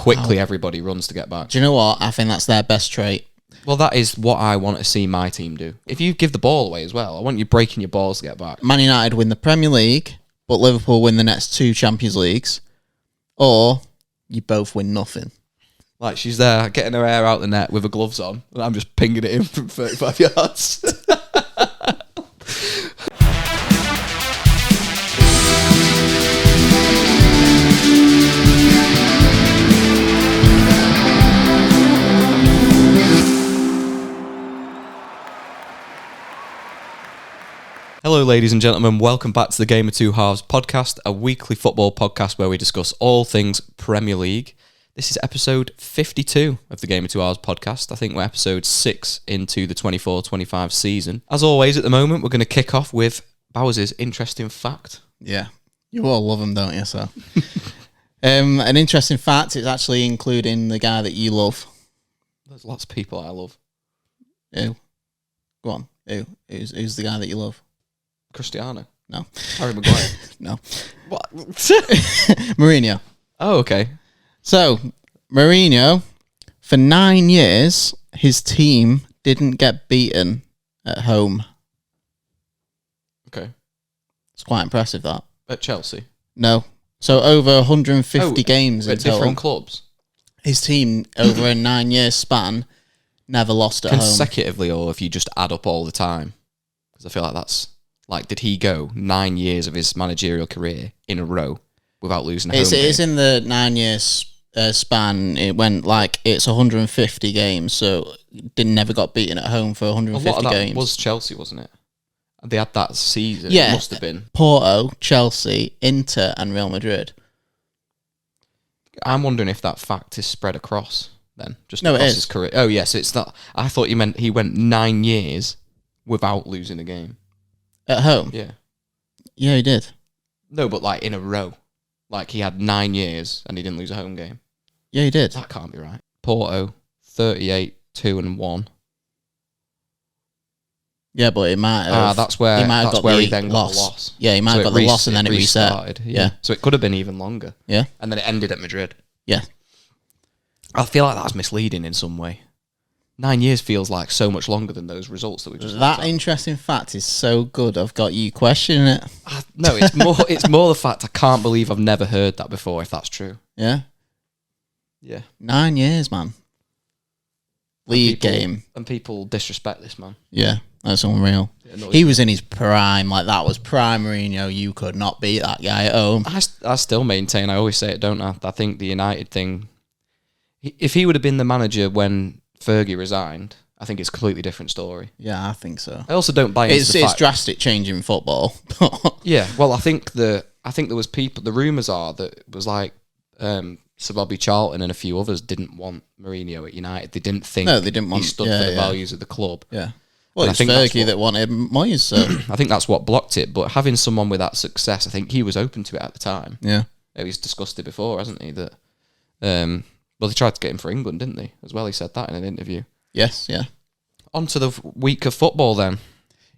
quickly everybody runs to get back. Do you know what? I think that's their best trait. Well, that is what I want to see my team do. If you give the ball away as well, I want you breaking your balls to get back. Man United win the Premier League, but Liverpool win the next 2 Champions Leagues, or you both win nothing. Like, she's there getting her hair out the net with her gloves on, and I'm just pinging it in from 35 yards. Hello, ladies and gentlemen. Welcome back to the Game of Two Halves podcast, a weekly football podcast where we discuss all things Premier League. This is episode 52 of the Game of Two Halves podcast. I think we're episode 6 into the 24-25 season. As always, at the moment, we're going to kick off with Bowers' interesting fact. Yeah, you all love them, don't you? So, an interesting fact is actually including the guy that you love. There's lots of people I love. Who? Go on. Who's the guy that you love? Cristiano. No. Harry Maguire. No. What? Mourinho. Oh, okay. So, Mourinho, for 9 years, his team didn't get beaten at home. Okay. It's quite impressive, that. At Chelsea? No. So, over 150 games in at total. Different clubs? His team, over a 9-year span, never lost at home. Consecutively, or if you just add up all the time? Because I feel like that's... Like, did he go 9 years of his managerial career in a row without losing a home game? It's in the 9-year span. It went like it's 150 games, so never got beaten at home for 150 a lot of that games. Was Chelsea, wasn't it? They had that season. Yeah, it must have been Porto, Chelsea, Inter, and Real Madrid. I'm wondering if that fact is spread across then, just no, across it is. his career. Oh yes, it's not. I thought you meant he went 9 years without losing a game. At home? Yeah. Yeah, he did. No, but like in a row. Like he had 9 years and he didn't lose a home game. Yeah, he did. That can't be right. Porto, 38, 2-1. Yeah, but it might have... that's where he then got the loss. Yeah, he might have got the loss and then it restarted. reset. Yeah. So it could have been even longer. Yeah. And then it ended at Madrid. Yeah. I feel like that's misleading in some way. 9 years feels like so much longer than those results that we just... That interesting fact is so good, I've got you questioning it. No, it's more the fact I can't believe I've never heard that before, if that's true. Yeah? Yeah. 9 years, man. League game. And people disrespect this man. Yeah, that's unreal. He was in his prime, like that was prime Mourinho. You could not beat that guy at home. I still maintain, I always say it, don't I? I think the United thing... If he would have been the manager when Fergie resigned, I think it's a completely different story. Yeah, I think so. I also don't buy into the fact... It's drastic change in football. Yeah, well, I think there was people... The rumours are that it was like Sir Bobby Charlton and a few others didn't want Mourinho at United. They didn't think he stood for the values of the club. Yeah. Well, it's Fergie that wanted Moyes, so... I think that's what blocked it, but having someone with that success, I think he was open to it at the time. Yeah. He's discussed it before, hasn't he? That... Well, they tried to get him for England, didn't they? As well, he said that in an interview. Yes, yeah. On to the week of football then.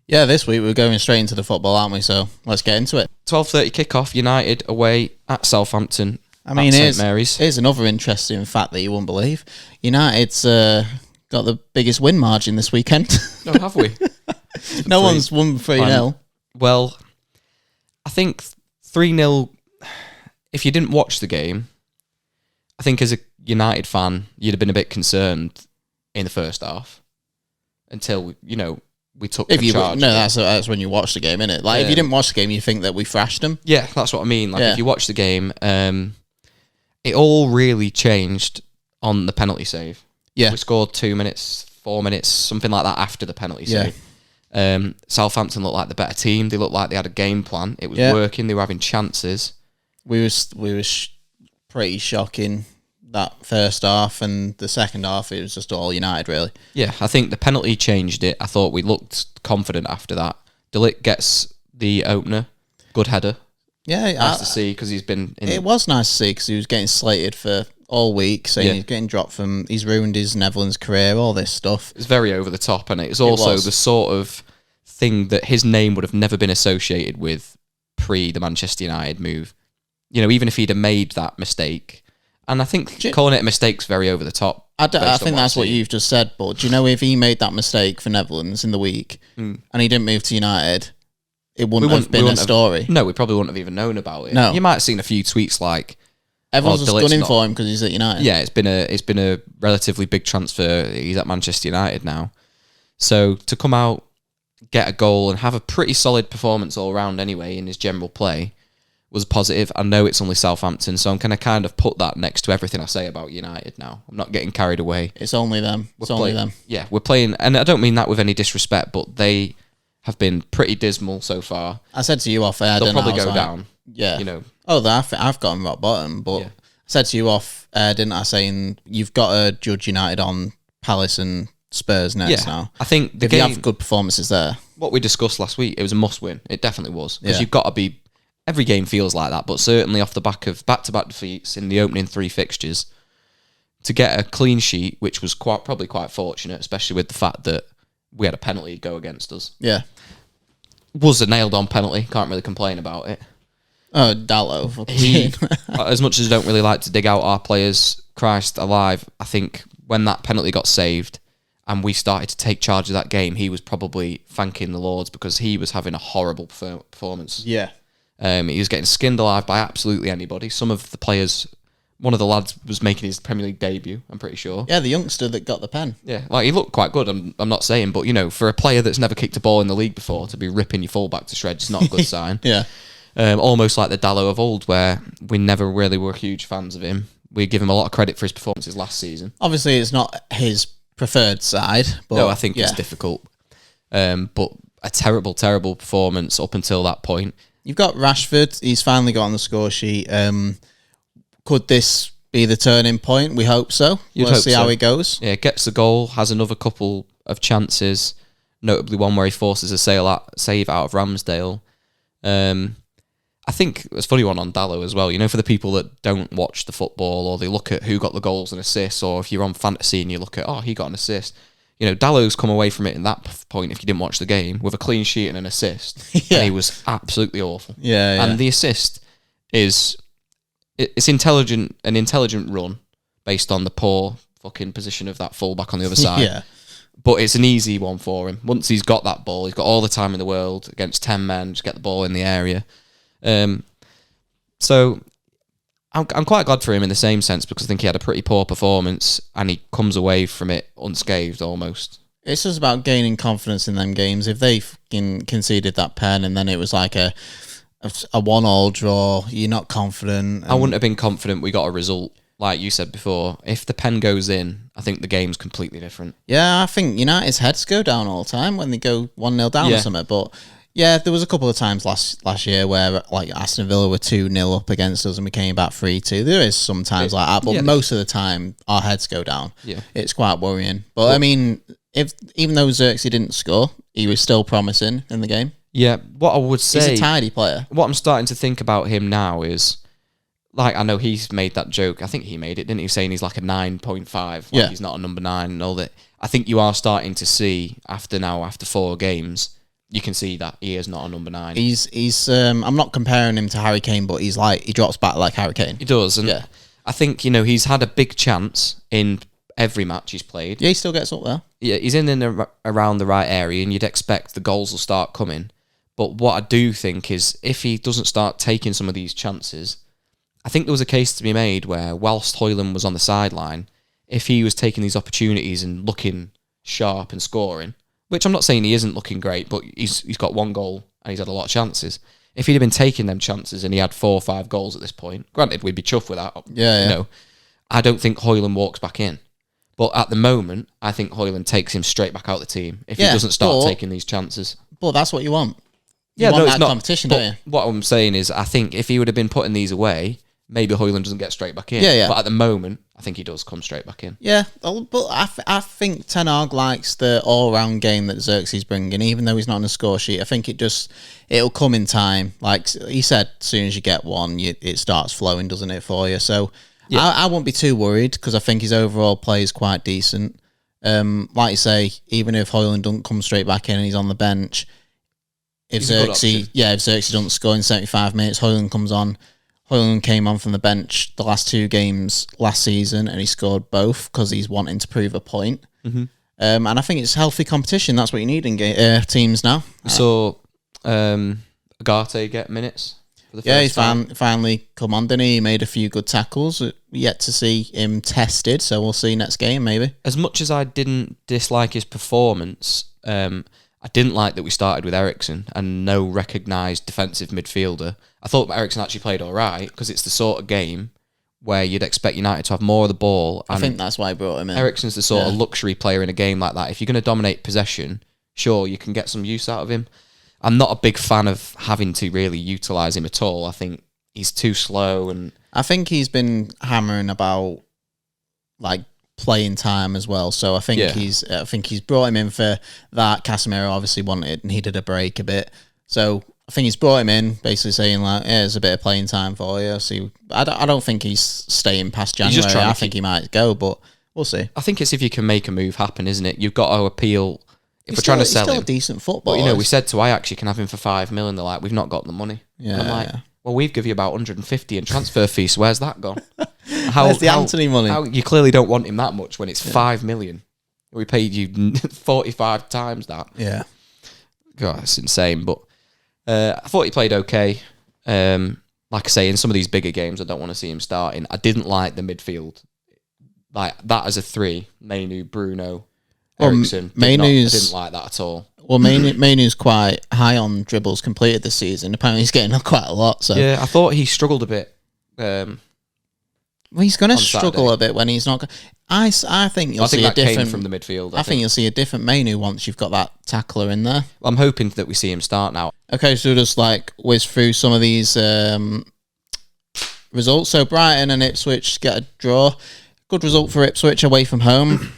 Yeah, this week we're going straight into the football, aren't we? So let's get into it. 12:30 kickoff, United away at Southampton. I mean, St Mary's. Here's another interesting fact that you wouldn't believe. United's got the biggest win margin this weekend. No, have we? No one's won 3-0. Well, I think 3-0, if you didn't watch the game, I think as a United fan, you'd have been a bit concerned in the first half until, we took charge. No, that's when you watch the game, innit? Like, if you didn't watch the game, you think that we thrashed them. Yeah, that's what I mean. Like, if you watch the game, it all really changed on the penalty save. Yeah. We scored 2 minutes, 4 minutes, something like that after the penalty save. Southampton looked like the better team. They looked like they had a game plan. It was working. They were having chances. We were pretty shocking that first half, and the second half it was just all United, really. Yeah, I think the penalty changed it. I thought we looked confident after that. De Ligt gets the opener, good header. Yeah, nice to see because he's been. It was nice to see because he was getting slated for all week, saying he's getting dropped from. He's ruined his Netherlands career, all this stuff. It's very over the top, and it's also the sort of thing that his name would have never been associated with pre the Manchester United move. Even if he'd have made that mistake And I think calling it a mistake's very over the top. I think that's what you've just said, but do you know if he made that mistake for Netherlands in the week and he didn't move to United, it wouldn't have been a story. No, we probably wouldn't have even known about it. No. You might have seen a few tweets like... Everyone's just gunning for him because he's at United. Yeah, it's been a relatively big transfer. He's at Manchester United now. So to come out, get a goal and have a pretty solid performance all round anyway in his general play was positive. I know it's only Southampton, so I'm going to kind of put that next to everything I say about United now. I'm not getting carried away. It's only them. Only them. Yeah, we're playing, and I don't mean that with any disrespect, but they have been pretty dismal so far. I said to you off air, they'll probably go down. Yeah. You know. Oh, I've got them rock bottom, but I said to you off air, didn't I, saying you've got to judge United on Palace and Spurs next now. I think if you have good performances there. What we discussed last week, it was a must-win. It definitely was. Because you've got to be... Every game feels like that, but certainly off the back of back-to-back defeats in the opening 3 fixtures, to get a clean sheet, which was probably quite fortunate, especially with the fact that we had a penalty go against us. Yeah. Was a nailed-on penalty. Can't really complain about it. Oh, Dallo. As much as I don't really like to dig out our players, Christ alive, I think when that penalty got saved and we started to take charge of that game, he was probably thanking the Lords because he was having a horrible performance. Yeah. He was getting skinned alive by absolutely anybody. Some of the players, one of the lads was making his Premier League debut, I'm pretty sure. Yeah, the youngster that got the pen. Yeah, like he looked quite good, I'm not saying, but you know, for a player that's never kicked a ball in the league before, to be ripping your fullback to shreds is not a good sign. Yeah. Almost like the Dallo of old, where we never really were huge fans of him. We give him a lot of credit for his performances last season. Obviously, it's not his preferred side. But no, I think it's difficult. But a terrible, terrible performance up until that point. You've got Rashford. He's finally got on the score sheet. Could this be the turning point? We hope so. We'll see how he goes. Yeah, gets the goal, has another couple of chances, notably one where he forces a save out of Ramsdale. I think it's a funny one on Dallo as well. You know, for the people that don't watch the football or they look at who got the goals and assists, or if you're on fantasy and you look at, he got an assist. You know, Dallo's come away from it in that point, if you didn't watch the game, with a clean sheet and an assist. And he was absolutely awful. Yeah. And the assist is... It's an intelligent run based on the poor fucking position of that fullback on the other side. Yeah. But it's an easy one for him. Once he's got that ball, he's got all the time in the world against 10 men, just get the ball in the area. So I'm quite glad for him in the same sense because I think he had a pretty poor performance and he comes away from it unscathed almost. It's just about gaining confidence in them games. If they conceded that pen and then it was like a 1-1 draw, you're not confident. I wouldn't have been confident we got a result, like you said before. If the pen goes in, I think the game's completely different. Yeah, I think United's heads go down all the time when they go 1-0 down or something. But yeah, there was a couple of times last year where like Aston Villa were 2-0 up against us and we came back 3-2. There is sometimes like that, but most of the time our heads go down. Yeah, it's quite worrying. But I mean, even though Xerxes didn't score, he was still promising in the game. Yeah, what I would say... He's a tidy player. What I'm starting to think about him now is... Like, I know he's made that joke. I think he made it, didn't he? Saying he's like a 9.5. Like he's not a number 9 and all that. I think you are starting to see, after 4 games, you can see that he is not a number 9. He's I'm not comparing him to Harry Kane, but he's like... He drops back like Harry Kane. He does, and I think, he's had a big chance in every match he's played. Yeah, he still gets up there. Yeah, he's in and around the right area, and you'd expect the goals will start coming. But what I do think is if he doesn't start taking some of these chances, I think there was a case to be made where whilst Højlund was on the sideline, if he was taking these opportunities and looking sharp and scoring, which I'm not saying he isn't looking great, but he's got 1 goal and he's had a lot of chances. If he'd have been taking them chances and he had 4 or 5 goals at this point, granted we'd be chuffed with that. Yeah. I don't think Højlund walks back in. But at the moment, I think Højlund takes him straight back out of the team if he doesn't start taking these chances. But that's what you want. It's not competition, don't you? What I'm saying is, I think if he would have been putting these away, maybe Højlund doesn't get straight back in. Yeah. But at the moment, I think he does come straight back in. Yeah, but I think Ten Hag likes the all-round game that Xerxes bringing, even though he's not on the score sheet. I think it'll come in time. Like he said, as soon as you get one, it starts flowing, doesn't it, for you? So I won't be too worried because I think his overall play is quite decent. Like you say, even if Højlund doesn't come straight back in and he's on the bench, if Xerxes doesn't score in 75 minutes, Højlund comes on. Højlund came on from the bench the last 2 games last season, and he scored both because he's wanting to prove a point. Mm-hmm. And I think it's healthy competition. That's what you need in teams now. We saw Agate get minutes for the first He's finally come on, didn't he? He made a few good tackles. Yet to see him tested, so we'll see next game maybe. As much as I didn't dislike his performance, I didn't like that we started with Eriksson and no recognised defensive midfielder. I thought Eriksson actually played all right because it's the sort of game where you'd expect United to have more of the ball. And I think that's why I brought him in. Eriksson's the sort of luxury player in a game like that. If you're going to dominate possession, sure, you can get some use out of him. I'm not a big fan of having to really utilise him at all. I think he's too slow, and I think he's been hammering about like playing time as well. So I think he's brought him in for that. Casemiro obviously needed a break a bit. So I think he's brought him in, basically saying like, "Yeah, there's a bit of playing time for you." See, I don't think he's staying past January. I think he might go, but we'll see. I think it's if you can make a move happen, isn't it? You've got to appeal. If we're trying to sell him, he's still a decent footballer. But we said to Ajax, you can have him for 5 million. They're like, we've not got the money. Yeah, and I'm like, well, we've give you about 150 in transfer fees. So where's that gone? Where's the Anthony money? You clearly don't want him that much when it's 5 million. We paid you 45 times that. Yeah, God, it's insane. But I thought he played okay. Like I say, in some of these bigger games, I don't want to see him starting. I didn't like the midfield. Like that as a 3, Mainu, Bruno, Eriksson. I didn't like that at all. Well, Mainu's quite high on dribbles completed this season. Apparently, he's getting quite a lot. So yeah, I thought he struggled a bit. Well, he's going to struggle a bit when he's not. I think you'll see a different came from the midfield. I think you'll see a different Mainu once you've got that tackler in there. I'm hoping that we see him start now. Okay, so just like whiz through some of these results. So Brighton and Ipswich get a draw. Good result for Ipswich away from home.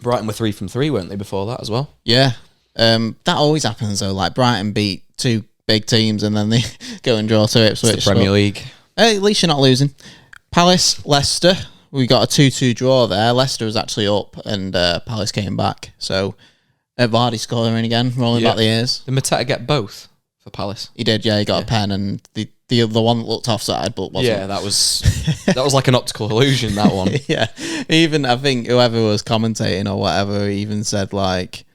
Brighton were 3 from 3, weren't they, before that as well? Yeah. That always happens though. Like Brighton beat 2 big teams and then they go and draw to Ipswich. It's the Premier League. Hey, at least you're not losing. Palace, Leicester. We got a 2-2 draw there. Leicester was actually up and Palace came back. So Vardy scoring again, rolling back the ears. Did Mateta get both for Palace? He did, yeah. He got a pen and the other one that looked offside, but wasn't. Yeah, that was like an optical illusion, that one. Yeah. Even, I think, whoever was commentating or whatever even said, like,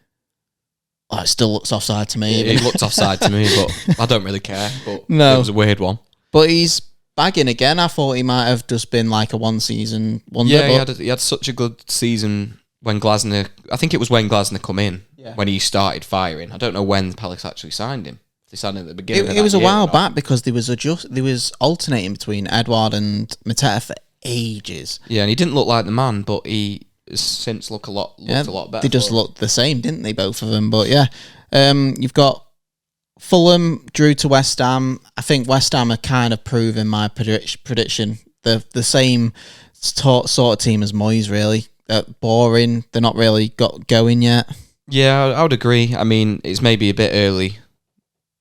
oh, it still looks offside to me. Yeah, it looked offside to me, but I don't really care. But no. It was a weird one. But he's bagging again. I thought he might have just been like a one-season wonder. Yeah, he had such a good season when Glasner... I think it was when Glasner come in, when he started firing. I don't know when Palace actually signed him. They signed him at the beginning. It was a while back because there was alternating between Edouard and Mateta for ages. Yeah, and he didn't look like the man, but he has since looked a lot better. They just looked the same, didn't they, both of them? But yeah, you've got Fulham drew to West Ham. I think West Ham are kind of proving my prediction. They're the same sort of team as Moyes, really. Boring. They're not really got going yet. Yeah, I would agree. I mean, it's maybe a bit early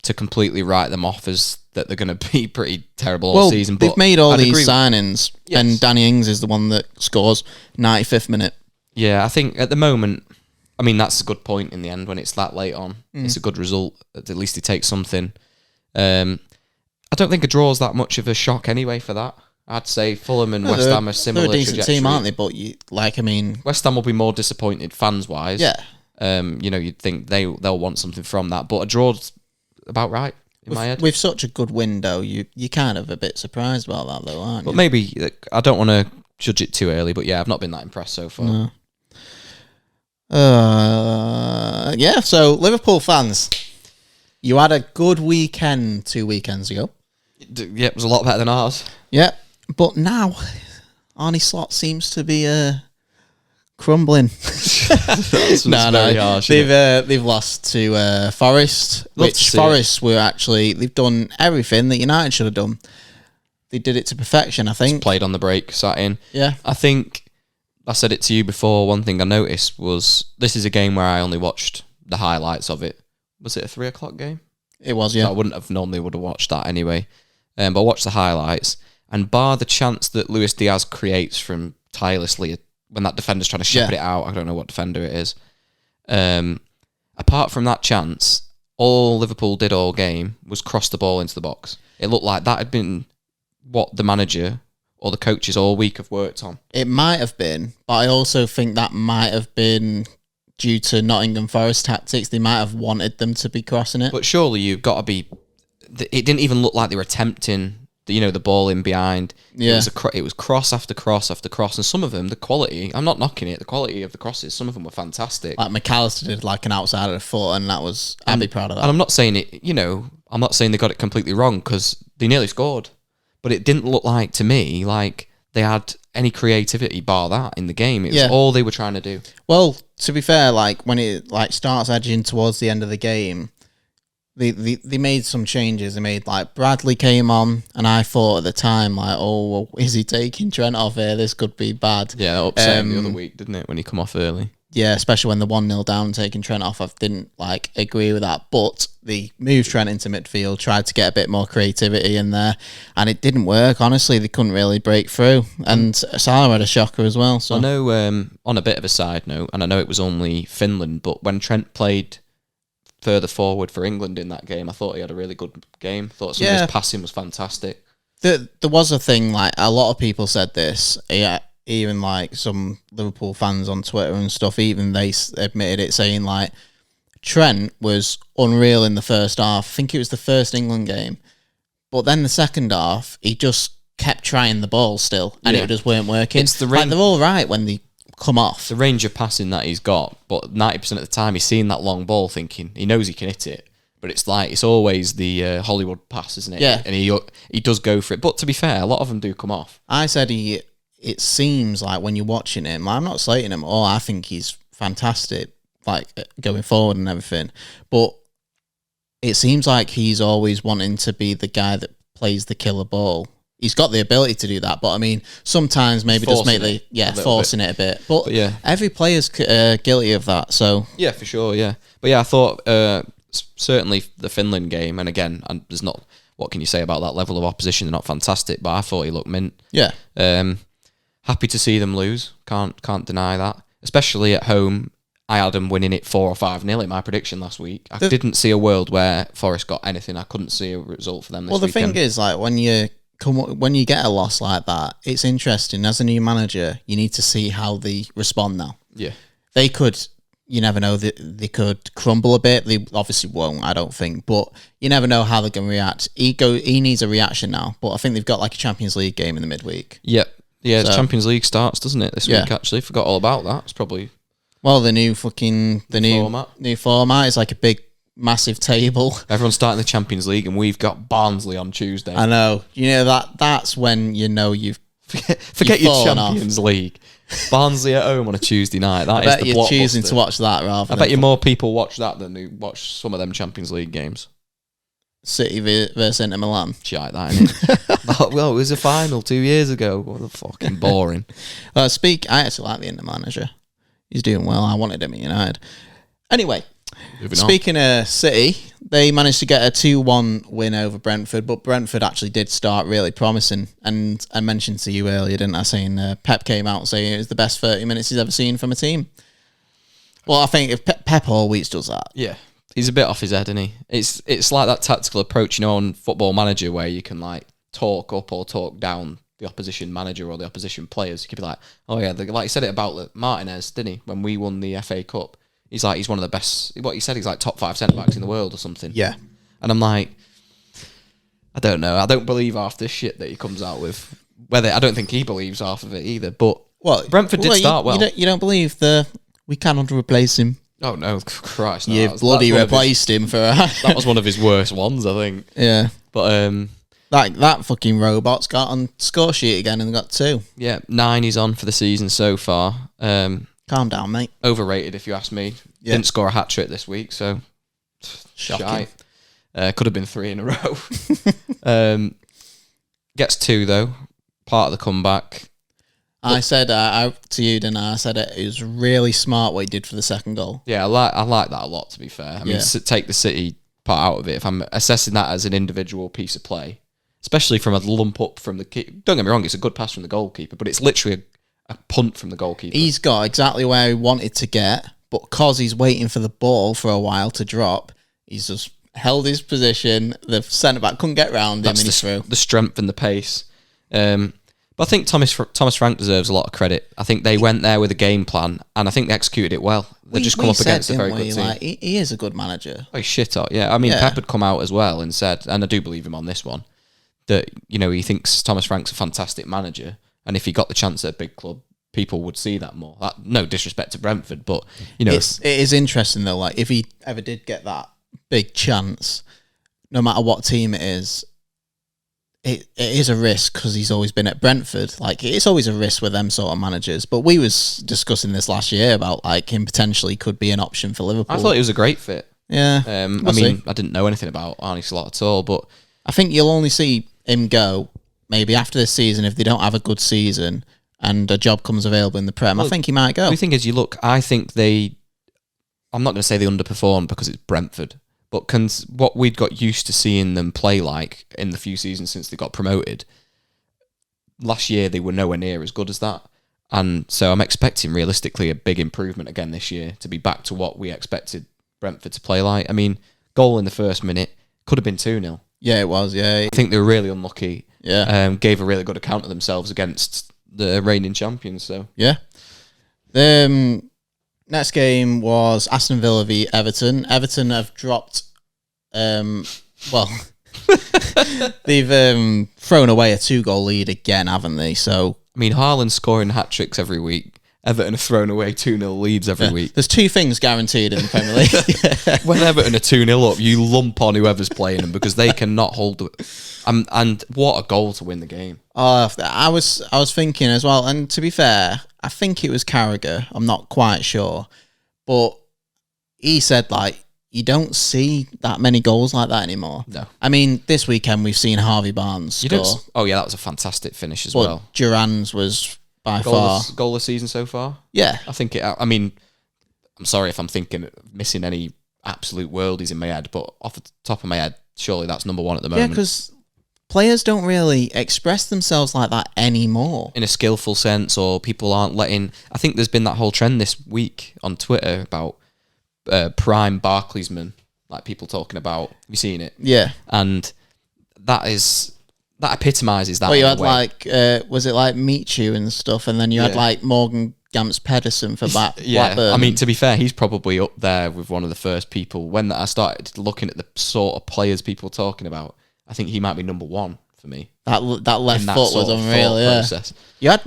to completely write them off as that they're going to be pretty terrible all season. But they've made all these signings, and Danny Ings is the one that scores 95th minute. Yeah, I think at the moment, I mean, that's a good point in the end when it's that late on. It's a good result. At least he takes something. I don't think a draw is that much of a shock anyway for that. I'd say Fulham and West Ham are similar. They're a decent trajectory. team, aren't they? But West Ham will be more disappointed fans-wise. Yeah. You'd think they'll want something from that, but a draw's about right in my head. With such a good window, you kind of a bit surprised about that, though, aren't you? But maybe I don't want to judge it too early. But yeah, I've not been that impressed so far. No. Yeah. So Liverpool fans, you had a good weekend 2 weekends ago. Yeah, it was a lot better than ours. Yeah, but now Arne Slot seems to be crumbling. Harsh, they've lost to Forest, Forest were actually, they've done everything that United should have done. They did it to perfection, I think. Just played on the break, sat in. Yeah. I think I said it to you before. One thing I noticed was this is a game where I only watched the highlights of it. Was it a 3:00 game? It was, yeah. So I would have watched that anyway. But I watched the highlights, and bar the chance that Luis Diaz creates from tirelessly when that defender's trying to shepherd it out, I don't know what defender it is. Apart from that chance, all Liverpool did all game was cross the ball into the box. It looked like that had been what the manager or the coaches all week have worked on. It might have been, but I also think that might have been due to Nottingham Forest tactics. They might have wanted them to be crossing it. But surely you've got to be... It didn't even look like they were attempting, the ball in behind. Yeah. It was cross after cross after cross, and some of them, the quality, I'm not knocking it, the quality of the crosses, some of them were fantastic. Like McAllister did like an outside of the foot, and I'd be proud of that. And I'm not saying it, I'm not saying they got it completely wrong, because they nearly scored. But it didn't look like, to me, like they had any creativity bar that in the game. It was all they were trying to do. Well, to be fair, like when it like starts edging towards the end of the game, they made some changes. They made like Bradley came on, and I thought at the time like, oh, well, is he taking Trent off here? This could be bad. Yeah, that upset him the other week, didn't it, when he come off early? Yeah, especially when the 1-0 down, taking Trent off. I didn't like agree with that, but they moved Trent into midfield, tried to get a bit more creativity in there, and it didn't work. Honestly, they couldn't really break through, and Salah had a shocker as well. So I know, on a bit of a side note, and I know it was only Finland, but when Trent played further forward for England in that game, I thought he had a really good game. Thought some of his passing was fantastic. There was a thing, like a lot of people said this, even like some Liverpool fans on Twitter and stuff, even they admitted it, saying like Trent was unreal in the first half. I think it was the first England game, but then the second half he just kept trying the ball still, and it just weren't working. It's the like they're all right when they come off. The range of passing that he's got, but 90% of the time he's seeing that long ball, thinking he knows he can hit it. But it's like it's always the Hollywood pass, isn't it? Yeah, and he does go for it. But to be fair, a lot of them do come off. I said it seems like when you're watching him, I'm not slating him at all. I think he's fantastic, like going forward and everything. But it seems like he's always wanting to be the guy that plays the killer ball. He's got the ability to do that, but I mean, sometimes maybe just make forcing it a bit. But yeah, every player's guilty of that. So yeah, for sure. Yeah, but yeah, I thought certainly the Finland game, and again, and there's not. What can you say about that level of opposition? They're not fantastic, but I thought he looked mint. Yeah. Happy to see them lose. Can't deny that. Especially at home. I had them winning it 4 or 5-0 in my prediction last week. I didn't see a world where Forest got anything. I couldn't see a result for them this weekend. Well, the thing is, like when you get a loss like that, it's interesting. As a new manager, you need to see how they respond now. Yeah. They could, you never know, they could crumble a bit. They obviously won't, I don't think, but you never know how they're going to react. He needs a reaction now, but I think they've got like a Champions League game in the midweek. Yep. Yeah, the Champions League starts, doesn't it, this week, actually? Forgot all about that. It's probably... Well, the new format is like a big, massive table. Everyone's starting the Champions League, and we've got Barnsley on Tuesday. I know. You know, that's when you know you've... Forget your Champions League. Barnsley at home on a Tuesday night. I bet you're choosing to watch that rather I bet you more people watch that than they watch some of them Champions League games. City versus Inter Milan. Shite that, innit? Well, it was a final 2 years ago. What a fucking boring. I actually like the Inter manager. He's doing well. I wanted him at United. Anyway, speaking of City, they managed to get a 2-1 win over Brentford, but Brentford actually did start really promising. And I mentioned to you earlier, didn't I, saying Pep came out saying it was the best 30 minutes he's ever seen from a team. Well, I think if Pep always does that. Yeah. He's a bit off his head, isn't he? It's like that tactical approach, on Football Manager, where you can like talk up or talk down the opposition manager or the opposition players. You could be like, oh yeah, like he said it about Martinez, didn't he? When we won the FA Cup, he's one of the best. What he said, he's like top 5 centre backs in the world or something. Yeah, and I'm like, I don't know. I don't believe half this shit that he comes out with. I don't think he believes half of it either. But Brentford did start well. You don't believe we cannot replace him. Oh no, Christ! No, you bloody replaced him for that was one of his worst ones, I think. Yeah, but that fucking robot's got on score sheet again and got 2. Yeah, 9 he's on for the season so far. Calm down, mate. Overrated, if you ask me. Yeah. Didn't score a hat trick this week, so shocking. Could have been 3 in a row. Gets 2 though. Part of the comeback. I said to you, didn't I? I said it was really smart what he did for the second goal. Yeah, I like that a lot, to be fair. I mean, take the City part out of it. If I'm assessing that as an individual piece of play, especially from a lump up from the keeper. Don't get me wrong, it's a good pass from the goalkeeper, but it's literally a punt from the goalkeeper. He's got exactly where he wanted to get, but because he's waiting for the ball for a while to drop, he's just held his position. The centre-back couldn't get round him and he's through. The strength and the pace. But I think Thomas Frank deserves a lot of credit. I think they went there with a game plan, and I think they executed it well. They just come up against a very good team. Like, he is a good manager. Oh, shit out. Yeah, I mean, Pep had come out as well and said, and I do believe him on this one, that, you know, he thinks Thomas Frank's a fantastic manager, and if he got the chance at a big club, people would see that more. No disrespect to Brentford, but, you know... It is interesting, though, like, if he ever did get that big chance, no matter what team it is, it is a risk because he's always been at Brentford. Like, it's always a risk with them sort of managers. But we was discussing this last year about, like, him potentially could be an option for Liverpool. I thought he was a great fit. Yeah. I didn't know anything about Arne Slot at all, but... I think you'll only see him go maybe after this season if they don't have a good season and a job comes available in the Prem. Well, I think he might go. The thing is, I think I'm not going to say they underperformed because it's Brentford, but what we'd got used to seeing them play like in the few seasons since they got promoted, last year they were nowhere near as good as that. And so I'm expecting realistically a big improvement again this year to be back to what we expected Brentford to play like. I mean, goal in the first minute could have been 2-0. Yeah, it was, yeah. I think they were really unlucky. Yeah. Gave a really good account of themselves against the reigning champions. So yeah. The next game was Aston Villa v Everton. Everton have dropped. Well, they've thrown away a 2-goal lead again, haven't they? So I mean, Haaland's scoring hat-tricks every week. Everton have thrown away 2-0 leads every week. There's two things guaranteed in the Premier League. When Everton are 2-0 up, you lump on whoever's playing them because they cannot hold it. And what a goal to win the game. I was thinking as well, and to be fair, I think it was Carragher. I'm not quite sure. But he said, like, you don't see that many goals like that anymore. No. I mean, this weekend we've seen Harvey Barnes score. Oh, yeah, that was a fantastic finish as well. Duran's was... by far. Goal this season so far? Yeah. I think I mean, I'm sorry if I'm missing any absolute worldies in my head, but off the top of my head, surely that's number one at the moment. Yeah, because players don't really express themselves like that anymore. In a skillful sense, or people aren't letting... I think there's been that whole trend this week on Twitter about prime Barclaysmen, like people talking about... Have you seen it? Yeah. And that epitomises that. Well, you had like, was it like Michu and stuff, and then you had like Morgan Gamps Pedersen for Blackburn. I mean, to be fair, he's probably up there with one of the first people. When I started looking at the sort of players people talking about, I think he might be number one for me. That left foot was unreal, yeah. Process. You had,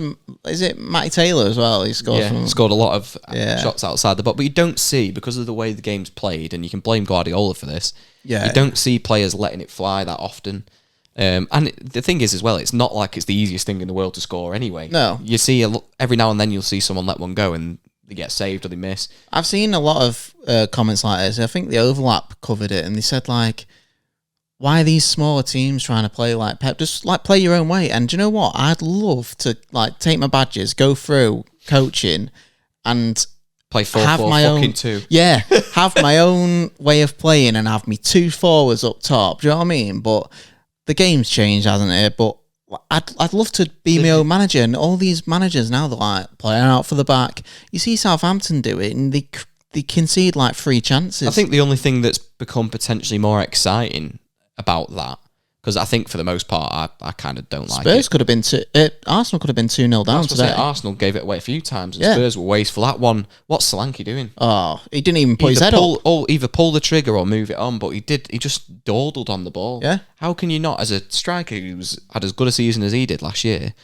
is it Matty Taylor as well? He scored scored a lot of shots outside the box, but you don't see, because of the way the game's played, and you can blame Guardiola for this, you don't see players letting it fly that often. And the thing is as well, it's not like it's the easiest thing in the world to score anyway. No. You see, every now and then you'll see someone let one go and they get saved or they miss. I've seen a lot of comments like this. I think the Overlap covered it and they said, like, why are these smaller teams trying to play like Pep? Just, like, play your own way. And do you know what? I'd love to, like, take my badges, go through coaching and... play 4-4-2. Yeah, have my own way of playing and have me two forwards up top. Do you know what I mean? But... the game's changed, hasn't it? But I'd love to be my own manager. And all these managers now, they're like playing out for the back. You see Southampton do it, and they concede like 3 chances. I think the only thing that's become potentially more exciting about that, because I think for the most part, I kind of don't like it. Spurs could have been Arsenal could have been 2-0 down today. Arsenal gave it away a few times, and Spurs were wasteful. That one, what's Solanke doing? Oh, he didn't even put his head up. Either pull the trigger or move it on, but he just dawdled on the ball. Yeah. How can you not, as a striker who's had as good a season as he did last year,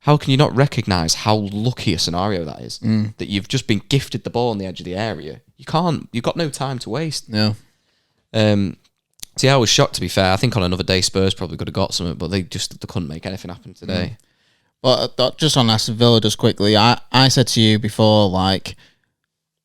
how can you not recognise how lucky a scenario that is? That you've just been gifted the ball on the edge of the area. You've got no time to waste. No. See, I was shocked, to be fair. I think on another day Spurs probably could have got something, but they couldn't make anything happen today. Well, just on Aston Villa, just quickly, I said to you before, like,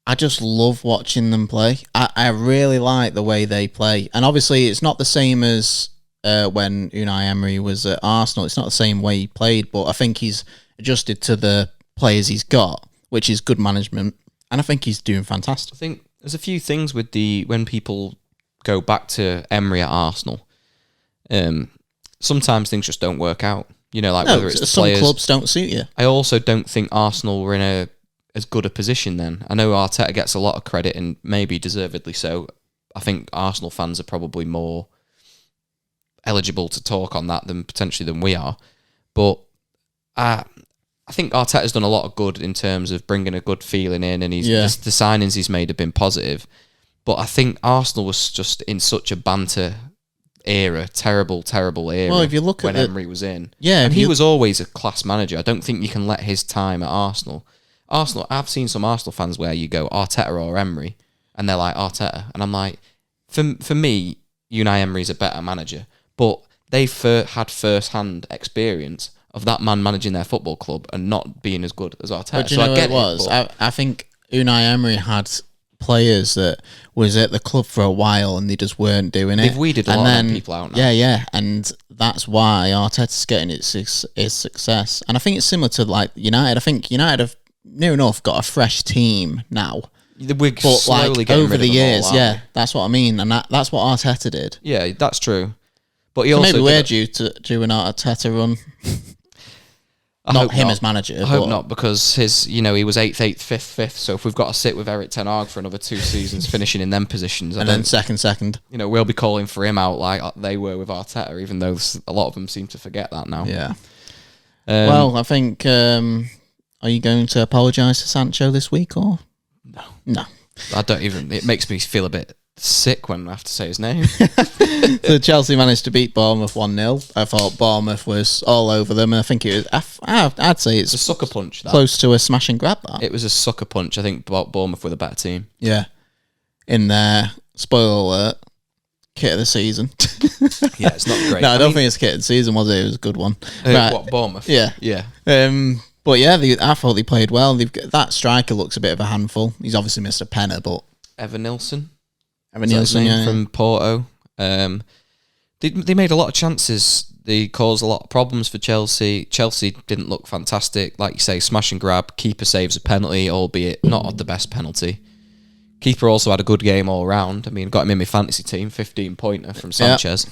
I just love watching them play. I really like the way they play. And obviously, it's not the same as when Unai Emery was at Arsenal. It's not the same way he played, but I think he's adjusted to the players he's got, which is good management. And I think he's doing fantastic. I think there's a few things with when people go back to Emery at Arsenal. Sometimes things just don't work out. You know, like whether it's the some players. Clubs don't suit you. I also don't think Arsenal were in as good a position then. I know Arteta gets a lot of credit, and maybe deservedly so. I think Arsenal fans are probably more eligible to talk on that than we are. But I think Arteta's done a lot of good in terms of bringing a good feeling in, and the signings he's made have been positive. But I think Arsenal was just in such a banter era, terrible era. Well, if you look when at Emery was in, and he was always a class manager. I don't think you can let his time at Arsenal. I've seen some Arsenal fans where you go Arteta or Emery, and they're like Arteta, and I'm like, for me, Unai Emery's a better manager, but they've had first-hand experience of that man managing their football club and not being as good as Arteta. But do you know what it was? I think Unai Emery had players that was at the club for a while and they just weren't doing it. They've weeded a lot of them people out now. Yeah, and that's why Arteta's getting its success. And I think it's similar to like United. I think United have near enough got a fresh team now. We're slowly getting over rid the of years, them all, that's what I mean, and that's what Arteta did. Yeah, that's true. But maybe we're due an Arteta run. Not him as manager. I hope not, because he was 8th, 5th. So if we've got to sit with Eric Ten Hag for another 2 seasons, finishing in them positions, and then second, we'll be calling for him out like they were with Arteta, even though a lot of them seem to forget that now. Yeah. Well, I think. Are you going to apologise to Sancho this week or no? I don't even. It makes me feel a bit sick when I have to say his name. So Chelsea managed to beat Bournemouth 1-0. I thought Bournemouth was all over them, and I think it was. I'd say it's a sucker punch. Close to a smash and grab. That it was a sucker punch. I think Bournemouth were the better team. Yeah, in their spoiler alert, kit of the season. Yeah, it's not great. No, I don't think it's kit of the season, was it? It was a good one. Right. What, Bournemouth? Yeah. But yeah, I thought they played well. That striker looks a bit of a handful. He's obviously missed a penner, but Evan Nilsson from Porto. They made a lot of chances. They caused a lot of problems for Chelsea. Chelsea didn't look fantastic. Like you say, smash and grab. Keeper saves a penalty, albeit not the best penalty. Keeper also had a good game all round. I mean, got him in my fantasy team, 15-pointer from Sanchez.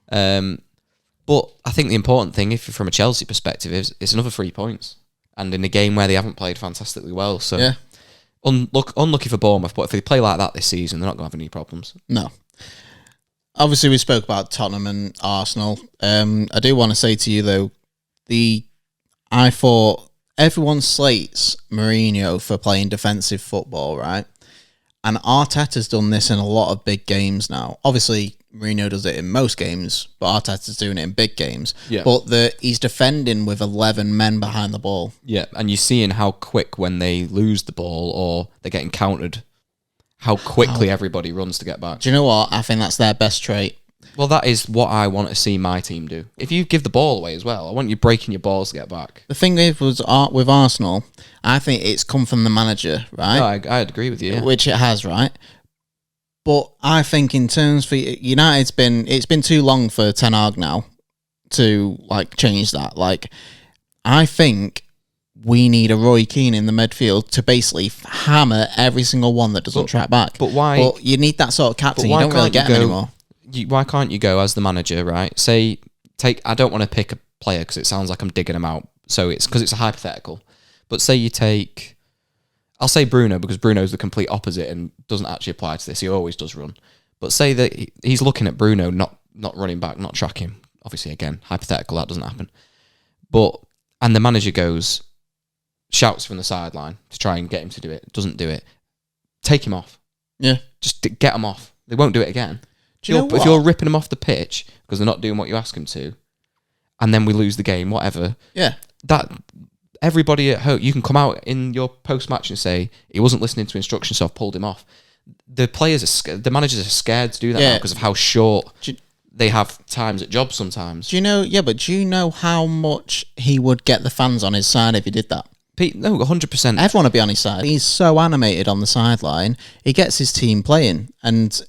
But I think the important thing, if you're from a Chelsea perspective, is it's another 3 points. And in a game where they haven't played fantastically well. So unlucky for Bournemouth, but if they play like that this season, they're not going to have any problems. No. Obviously, we spoke about Tottenham and Arsenal. I do want to say to you, though, I thought everyone slates Mourinho for playing defensive football, right? And Arteta's done this in a lot of big games now. Obviously, Mourinho does it in most games, but Arteta's doing it in big games. Yeah. But he's defending with 11 men behind the ball. Yeah, and you're seeing how quick when they lose the ball or they're getting countered, how quickly everybody runs to get back. Do you know what? I think that's their best trait. Well, that is what I want to see my team do. If you give the ball away as well, I want you breaking your balls to get back. The thing is, with Arsenal, I think it's come from the manager, right? No, I'd agree with you. Yeah. Which it has, right? But I think in terms for United, it's been too long for Ten Hag now to change that. I think we need a Roy Keane in the midfield to basically hammer every single one that doesn't track back. But why? But you need that sort of captain. You don't really get him anymore. Why can't you go as the manager, right? I don't want to pick a player because it sounds like I'm digging him out. So it's because it's a hypothetical. But say you take, I'll say Bruno because Bruno's the complete opposite and doesn't actually apply to this. He always does run. But say that he's looking at Bruno not running back, not tracking. Obviously, again, hypothetical, that doesn't happen. And the manager shouts from the sideline to try and get him to do it. Doesn't do it. Take him off. Yeah. Just get him off. They won't do it again. If you're ripping them off the pitch because they're not doing what you ask them to, and then we lose the game, whatever. Yeah. That everybody at home, you can come out in your post-match and say he wasn't listening to instructions, so I've pulled him off. The the managers are scared to do that now because of how short they have times at jobs sometimes. Do you know? Yeah, but do you know how much he would get the fans on his side if he did that? No, 100%. Everyone would be on his side. He's so animated on the sideline. He gets his team playing, and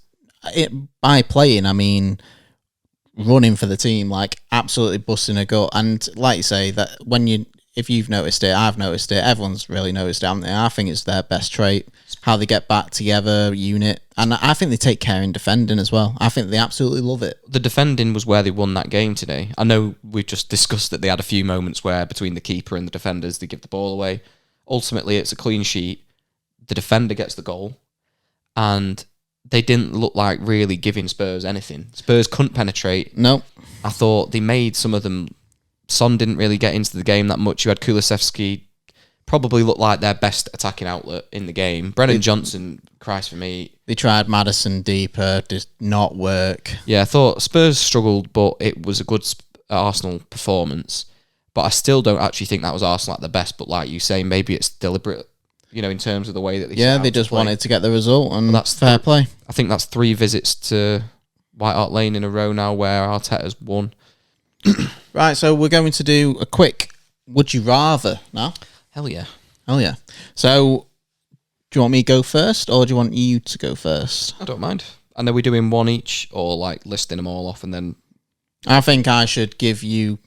by playing, I mean running for the team, absolutely busting a gut. And like you say, that if you've noticed it, I've noticed it, everyone's really noticed it, haven't they? I think it's their best trait, how they get back together, unit. And I think they take care in defending as well. I think they absolutely love it. The defending was where they won that game today. I know we've just discussed that they had a few moments where between the keeper and the defenders, they give the ball away. Ultimately, it's a clean sheet. The defender gets the goal. And they didn't look like really giving Spurs anything. Spurs couldn't penetrate. No. I thought they made some of them Son didn't really get into the game that much. You had Kulusevski, probably looked like their best attacking outlet in the game. Brennan Johnson, Christ for me. They tried Maddison deeper, did not work. Yeah, I thought Spurs struggled, but it was a good Arsenal performance. But I still don't actually think that was Arsenal at the best. But like you say, maybe it's deliberate, in terms of the way that they Yeah, they just wanted to get the result, and that's fair play. I think that's 3 visits to White Hart Lane in a row now where Arteta's won. Right, so we're going to do a quick Would You Rather now. Hell yeah. So, do you want me to go first, or do you want you to go first? I don't mind. And are we doing one each, or like listing them all off and then... I think I should give you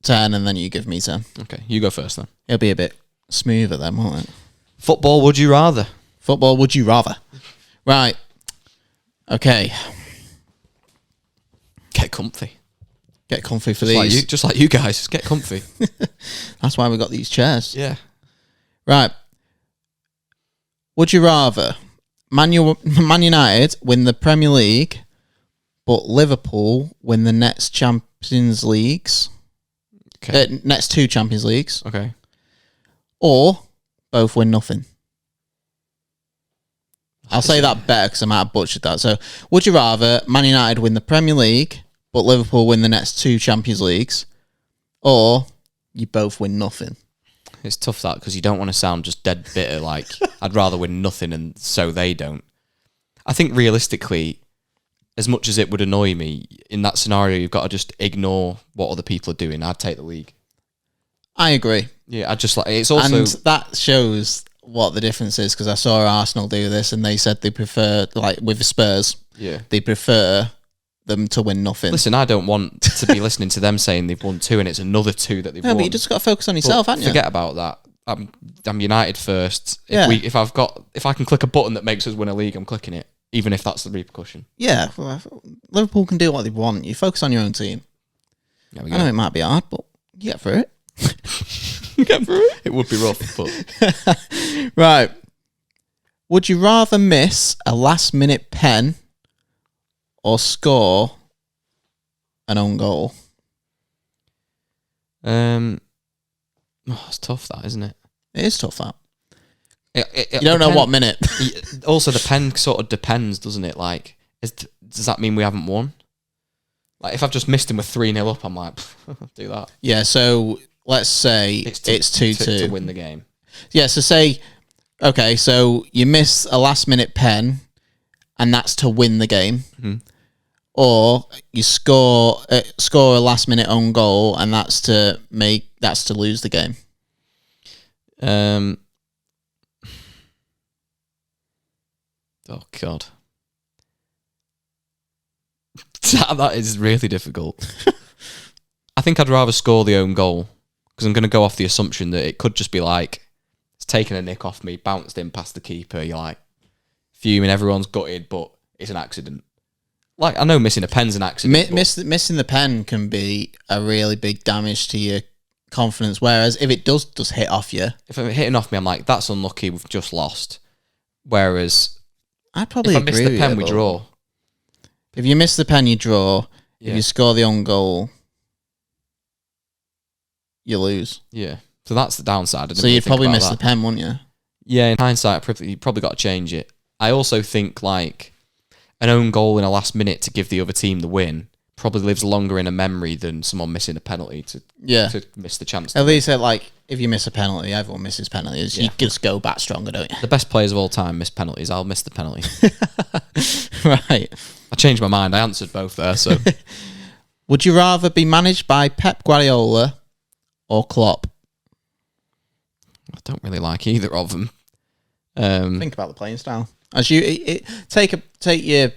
10 and then you give me 10. Okay, you go first then. It'll be a bit smoother then, won't it? Football, would you rather? Football, would you rather? Right. Okay. Get comfy. Get comfy for Just these. just like you guys, just get comfy. That's why we got these chairs. Yeah. Right. Would you rather Man United win the Premier League, but Liverpool win the next Champions Leagues? Okay. Next 2 Champions Leagues. Okay. Or both win nothing. I'll say that better because I might have butchered that. So, would you rather Man United win the Premier League, but Liverpool win the next 2 Champions Leagues, or you both win nothing? It's tough that because you don't want to sound just dead bitter like I'd rather win nothing and so they don't. I think realistically, as much as it would annoy me, in that scenario you've got to just ignore what other people are doing. I'd take the league. I agree. Yeah, I just like it's also and that shows what the difference is because I saw Arsenal do this and they said they prefer, like with Spurs, they prefer them to win nothing. Listen, I don't want to be listening to them saying they've won 2 and it's another 2 that they've won. No, but you just got to focus on yourself, haven't you? Forget about that. I'm United first. If I can click a button that makes us win a league, I'm clicking it, even if that's the repercussion. Yeah, well, Liverpool can do what they want. You focus on your own team. I know it might be hard, but you get through it. Get through it. It would be rough, but right. Would you rather miss a last-minute pen or score an own goal? It's tough, that, isn't it? It is tough, that. You don't know what minute. Also, the pen sort of depends, doesn't it? Like, does that mean we haven't won? Like, if I've just missed him with 3-0 up, I'm like, do that. Yeah, so let's say it's 2-2. To win the game. Yeah, so say, okay, so you miss a last-minute pen, and that's to win the game. Mm-hmm. Or you score a last-minute own goal, and that's to lose the game. Oh God, that is really difficult. I think I'd rather score the own goal because I'm going to go off the assumption that it could just be like it's taken a nick off me, bounced in past the keeper. You're like fuming, everyone's gutted, but it's an accident. Like, I know missing a pen's an accident. Missing the pen can be a really big damage to your confidence, whereas if it does hit off you... If it's hitting off me, I'm like, that's unlucky, we've just lost. Whereas... I'd probably agree with you. If I miss the pen, we draw. If you miss the pen, you draw. Yeah. If you score the own goal, you lose. Yeah. So that's the downside. So you'd probably miss the pen, wouldn't you? Yeah, in hindsight, you probably got to change it. I also think, like... an own goal in a last minute to give the other team the win probably lives longer in a memory than someone missing a penalty to miss the chance. At least, like, if you miss a penalty, everyone misses penalties. You just go back stronger, don't you? The best players of all time miss penalties. I'll miss the penalty. Right. I changed my mind. I answered both there. So, would you rather be managed by Pep Guardiola or Klopp? I don't really like either of them. Think about the playing style. As you take your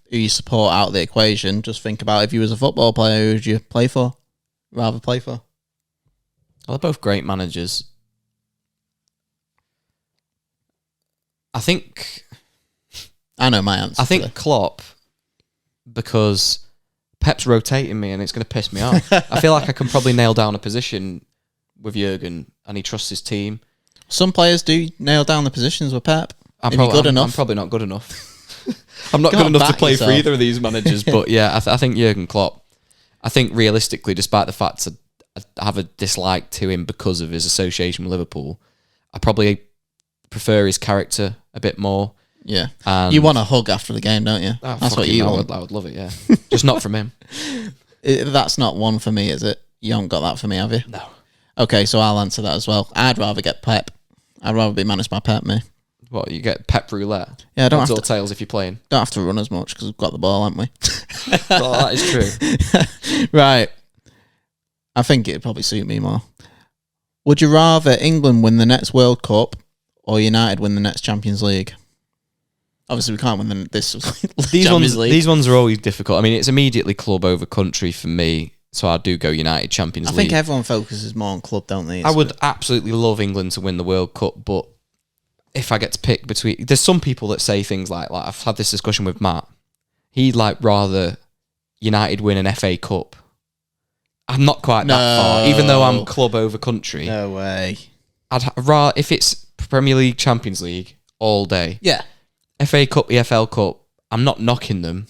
who you support out of the equation, just think about if you was a football player, who would you rather play for? Well, they're both great managers. I think I know my answer. I think Klopp, because Pep's rotating me and it's going to piss me off. I feel like I can probably nail down a position with Jurgen and he trusts his team. Some players do nail down the positions with Pep. I'm probably not good enough. I'm not good enough to play for either of these managers, but yeah, I think Jurgen Klopp. I think realistically, despite the fact I have a dislike to him because of his association with Liverpool, I probably prefer his character a bit more. Yeah. And You want a hug after the game, don't you? That's what you want. I would love it, yeah. Just not from him. That's not one for me, is it? You haven't got that for me, have you? No. Okay, so I'll answer that as well. I'd rather get Pep. I'd rather be managed by Pep, me. What, you get Pep Roulette? Yeah, I don't Heads have or to, tails if you're playing. don't have to run as much because we've got the ball, haven't we? Well, that is true. Right. I think it'd probably suit me more. Would you rather England win the next World Cup or United win the next Champions League? Obviously, we can't win this Champions League. These ones are always difficult. I mean, it's immediately club over country for me, so I do go United Champions League. I think everyone focuses more on club, don't they? I would absolutely love England to win the World Cup, but if I get to pick between... There's some people that say things like I've had this discussion with Matt. He'd rather United win an FA Cup. I'm not quite that far, even though I'm club over country. No way. I'd rather, if it's Premier League, Champions League, all day. Yeah. FA Cup, EFL Cup, I'm not knocking them,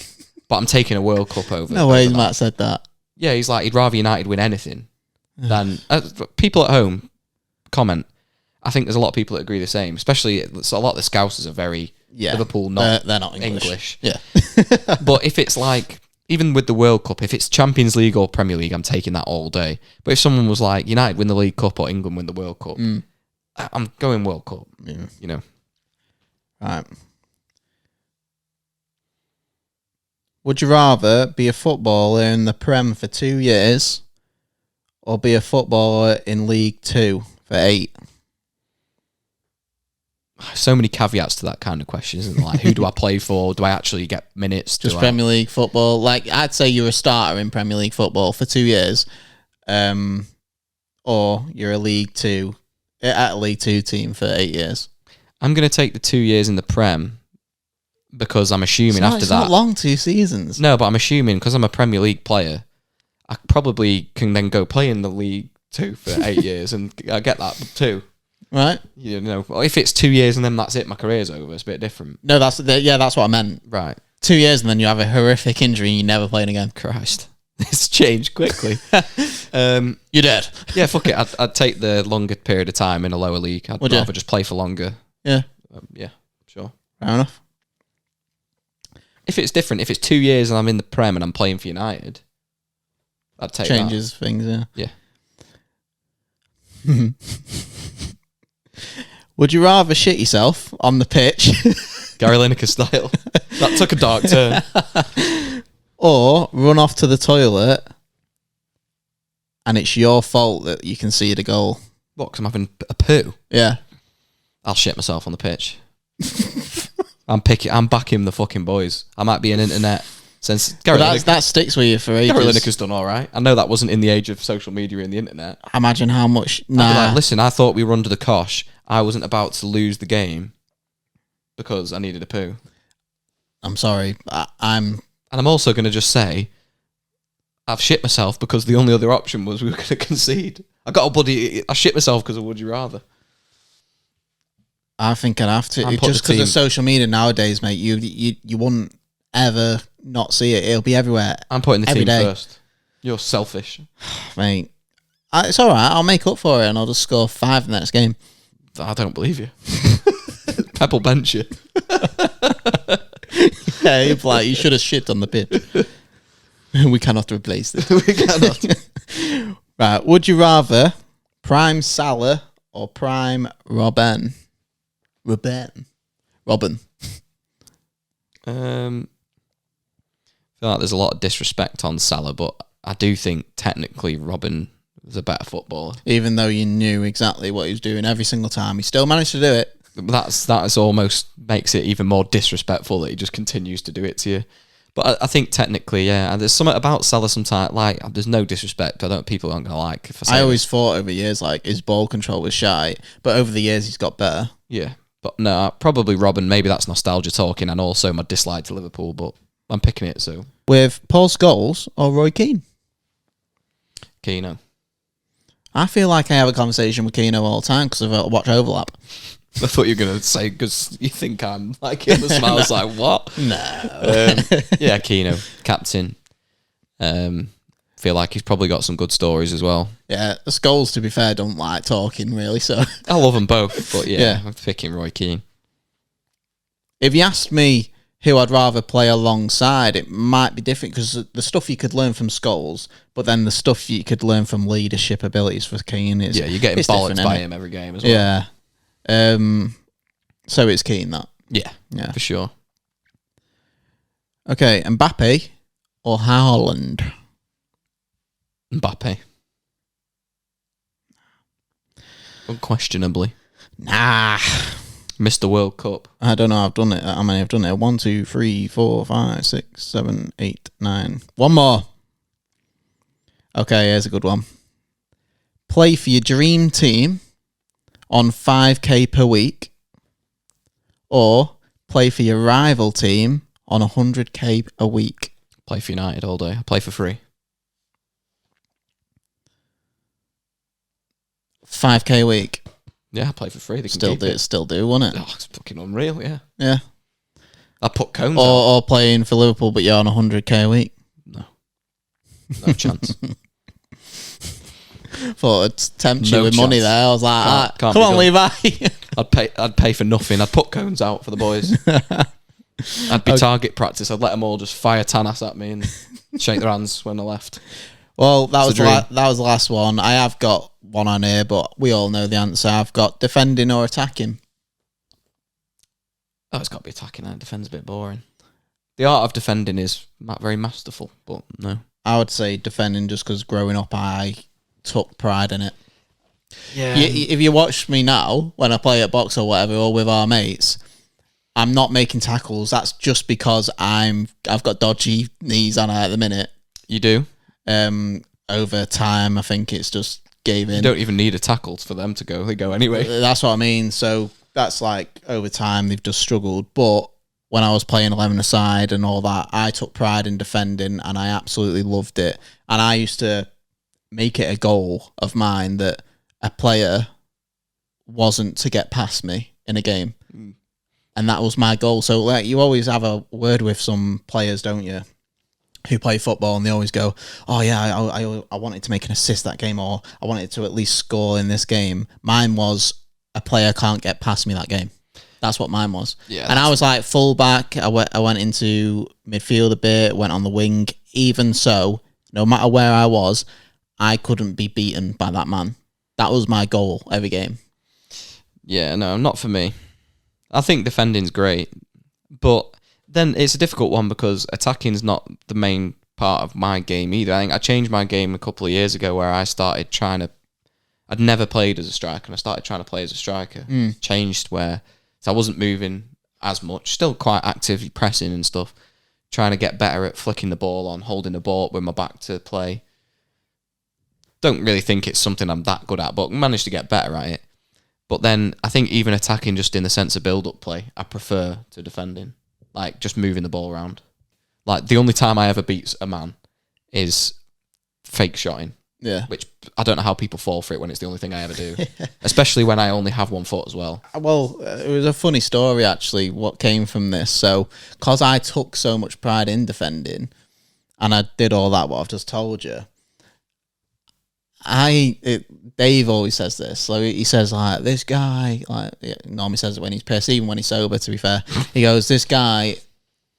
but I'm taking a World Cup over. No way, that. Matt said that. Yeah, he's like, he'd rather United win anything than... people at home comment. I think there's a lot of people that agree the same, especially a lot of the Scousers are very Liverpool, they're not English. Yeah. But if it's even with the World Cup, if it's Champions League or Premier League, I'm taking that all day. But if someone was like, United win the League Cup or England win the World Cup, I'm going World Cup, you know. Right. Would you rather be a footballer in the Prem for 2 years or be a footballer in League 2 for 8? So many caveats to that kind of question, isn't there? Who do I play for? Do I actually get minutes? Just Premier League football. I'd say you're a starter in Premier League football for 2 years, or you're a League 2 at a League 2 team for 8 years. I'm going to take the 2 years in the Prem because I'm assuming It's not long, 2 seasons. No, but I'm assuming because I'm a Premier League player, I probably can then go play in the League 2 for 8 years and I get that too. Right. You know, if it's 2 years and then that's it, my career's over. It's a bit different. No, that's what I meant. Right. 2 years and then you have a horrific injury and you never playing again. Christ. It's changed quickly. You're dead. Yeah, fuck it. I'd take the longer period of time in a lower league. I'd rather just play for longer. Yeah. Yeah, sure. Fair enough. If it's different, if it's 2 years and I'm in the Prem and I'm playing for United, I'd take Changes things, yeah. Yeah. Would you rather shit yourself on the pitch Gary Lineker style. That took a dark turn. or run off to the toilet and it's your fault that you can see the goal? What, because I'm having a poo? Yeah. I'll shit myself on the pitch. I'm backing the fucking boys. I might be an internet since that sticks with you for ages. Gary Lineker's done all right. I know that wasn't in the age of social media and the internet. Imagine how much. I'd be like, listen, I thought we were under the cosh. I wasn't about to lose the game because I needed a poo. I'm sorry. And I'm also going to just say, I've shit myself because the only other option was we were going to concede. I shit myself because of would you rather. I think I'd have to. Just because of social media nowadays, mate, you wouldn't ever not see it. It'll be everywhere. I'm putting the team day. first. You're selfish. Mate, it's all right. I'll make up for it and I'll just score 5 in the next game. I don't believe you. Pep will bench you. Yeah, he'd be like, you should have shit on the pitch. We cannot replace this. We cannot. Right, would you rather prime Salah or prime Robin? Robin. I feel like there's a lot of disrespect on Salah, but I do think technically Robin was a better footballer. Even though you knew exactly what he was doing every single time, he still managed to do it. That's almost makes it even more disrespectful that he just continues to do it to you. But I think technically, yeah, and there's something about Salah sometimes, there's no disrespect. People aren't going to like if I say I always thought over years, his ball control was shy, but over the years he's got better. Yeah, but no, probably Robin. Maybe that's nostalgia talking and also my dislike to Liverpool, but I'm picking it, so. With Paul Scholes or Roy Keane? Keane. I feel like I have a conversation with Keane all the time because I watch Overlap. I thought you were going to say, because you think I'm like him as well. I was like, what? No. Yeah, Keano, captain. feel like he's probably got some good stories as well. Yeah, the Scholes, to be fair, don't like talking really. So I love them both, but Yeah. I'm picking Roy Keane. if you asked me who I'd rather play alongside, it might be different because the stuff you could learn from Scholes, but then the stuff you could learn from leadership abilities for Keane is You're getting it's bollocked different, by innit? him every game as well. Yeah. So it's Keane that. Yeah, for sure. Okay, Mbappe or Haaland? Mbappe. Unquestionably. Nah. Mr. World Cup. I don't know. I've done it. How many I've done it? 1, 2, 3, 4, 5, 6, 7, 8, 9. One more. Okay, here's a good one. Play for your dream team on 5k per week, or play for your rival team on 100k a week. Play for United all day. I play for free. 5k a week. Yeah, I play for free. They can Still keep do. it. Still do, wouldn't it? Oh, it's fucking unreal, yeah. Yeah. I put cones out. Or playing for Liverpool, but you're on 100k a week. No chance. Thought I'd tempt No you with money chance. there. I was like, Can't come on, be Levi. I'd pay for nothing. I'd put cones out for the boys. I'd be target practice. I'd let them all just fire Tanas at me and shake their hands when I left. Well, that It's was a dream. that was the last one. I have got one on here, but we all know the answer. I've got defending or attacking. Oh, it's got to be attacking. Defend's a bit boring. The art of defending is very masterful, but no. I would say defending just because growing up I took pride in it. Yeah. If you watch me now when I play at box or whatever, or with our mates, I'm not making tackles. That's just because I've got dodgy knees on at the minute. You do? Over time, I think it's just gave in. You don't even need a tackle for them to go. They go anyway. That's what I mean. So that's like over time they've just struggled. But when I was playing 11 aside and all that, I took pride in defending and I absolutely loved it. And I used to make it a goal of mine that a player wasn't to get past me in a game. And that was my goal. So like you always have a word with some players, don't you, who play football, and they always go, oh yeah, I wanted to make an assist that game, or I wanted to at least score in this game. Mine was a player can't get past me that game. That's what mine was. Yeah, and I was like full back. I went into midfield a bit, went on the wing. Even so, no matter where I was, I couldn't be beaten by that man. That was my goal every game. Yeah, no, not for me. I think defending's great, but then it's a difficult one because attacking's not the main part of my game either. I think I changed my game a couple of years ago where I started I'd never played as a striker, and I started trying to play as a striker. Changed where so I wasn't moving as much, still quite active, pressing and stuff, trying to get better at flicking the ball on, holding the ball with my back to play. Don't really think it's something I'm that good at, but managed to get better at it. But then I think even attacking just in the sense of build-up play, I prefer to defending. Like, just moving the ball around. Like, the only time I ever beat a man is fake shotting. Yeah. Which, I don't know how people fall for it when it's the only thing I ever do. Especially when I only have one foot as well. Well, it was a funny story, actually, what came from this. So, because I took so much pride in defending, and I did all that, what I've just told you, Dave always says this. So he says, like, this guy, like, normally says it when he's pissed, even when he's sober, to be fair. He goes, this guy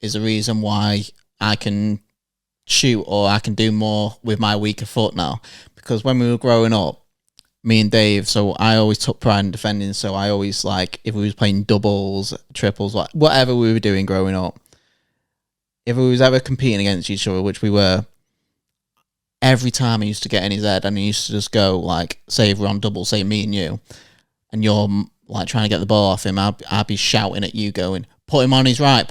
is the reason why I can shoot or I can do more with my weaker foot now. Because when we were growing up, me and Dave, so I always took pride in defending. So I always, like, if we was playing doubles, triples, like, whatever we were doing growing up, if we was ever competing against each other, which we were, every time he used to get in his head and he used to just go, like, say if we're on double, say me and you, and you're, like, trying to get the ball off him, I'd be shouting at you going, put him on his right,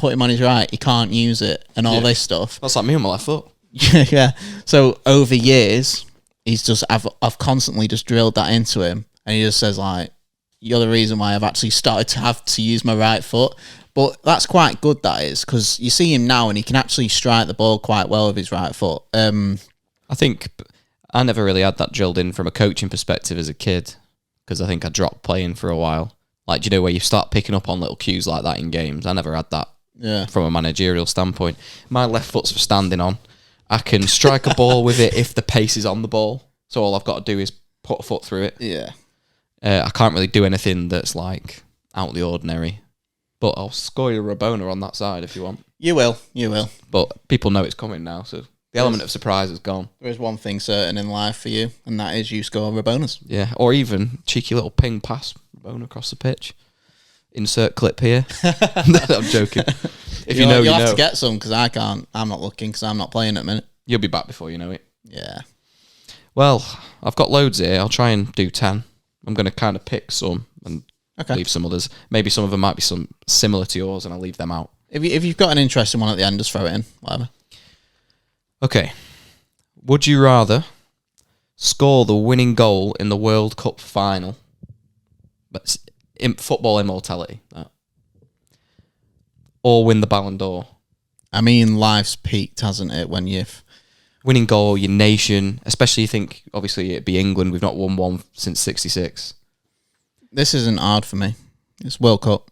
he can't use it, and all this stuff. That's like me on my left foot. Yeah. So over years, I've constantly just drilled that into him, and he just says, like, you're the reason why I've actually started to have to use my right foot. But that's quite good, that is, because you see him now and he can actually strike the ball quite well with his right foot. I think I never really had that drilled in from a coaching perspective as a kid, because I think I dropped playing for a while. Like, do you know where you start picking up on little cues like that in games? I never had that from a managerial standpoint. My left foot's for standing on, I can strike a ball with it if the pace is on the ball. So all I've got to do is put a foot through it. Yeah. I can't really do anything that's like out of the ordinary. But I'll score you a Rabona on that side if you want. You will. But people know it's coming now, so the element of surprise is gone. There is one thing certain in life for you, and that is you score Rabonas. Yeah, or even cheeky little ping pass Rabona across the pitch. Insert clip here. No, I'm joking. If you know, you'll you have know. to get some because I can't. I'm not looking because I'm not playing at the minute. You'll be back before you know it. Yeah. Well, I've got loads here. I'll try and do 10. I'm going to kind of pick some and leave some others. Maybe some of them might be some similar to yours, and I'll leave them out. If you've got an interesting one at the end, just throw it in. Whatever. Okay. Would you rather score the winning goal in the World Cup final? But football immortality. That. Or win the Ballon d'Or? I mean, life's peaked, hasn't it, when you've... Winning goal, your nation, especially you think, obviously, it'd be England. We've not won one since 66. This isn't hard for me. It's World Cup.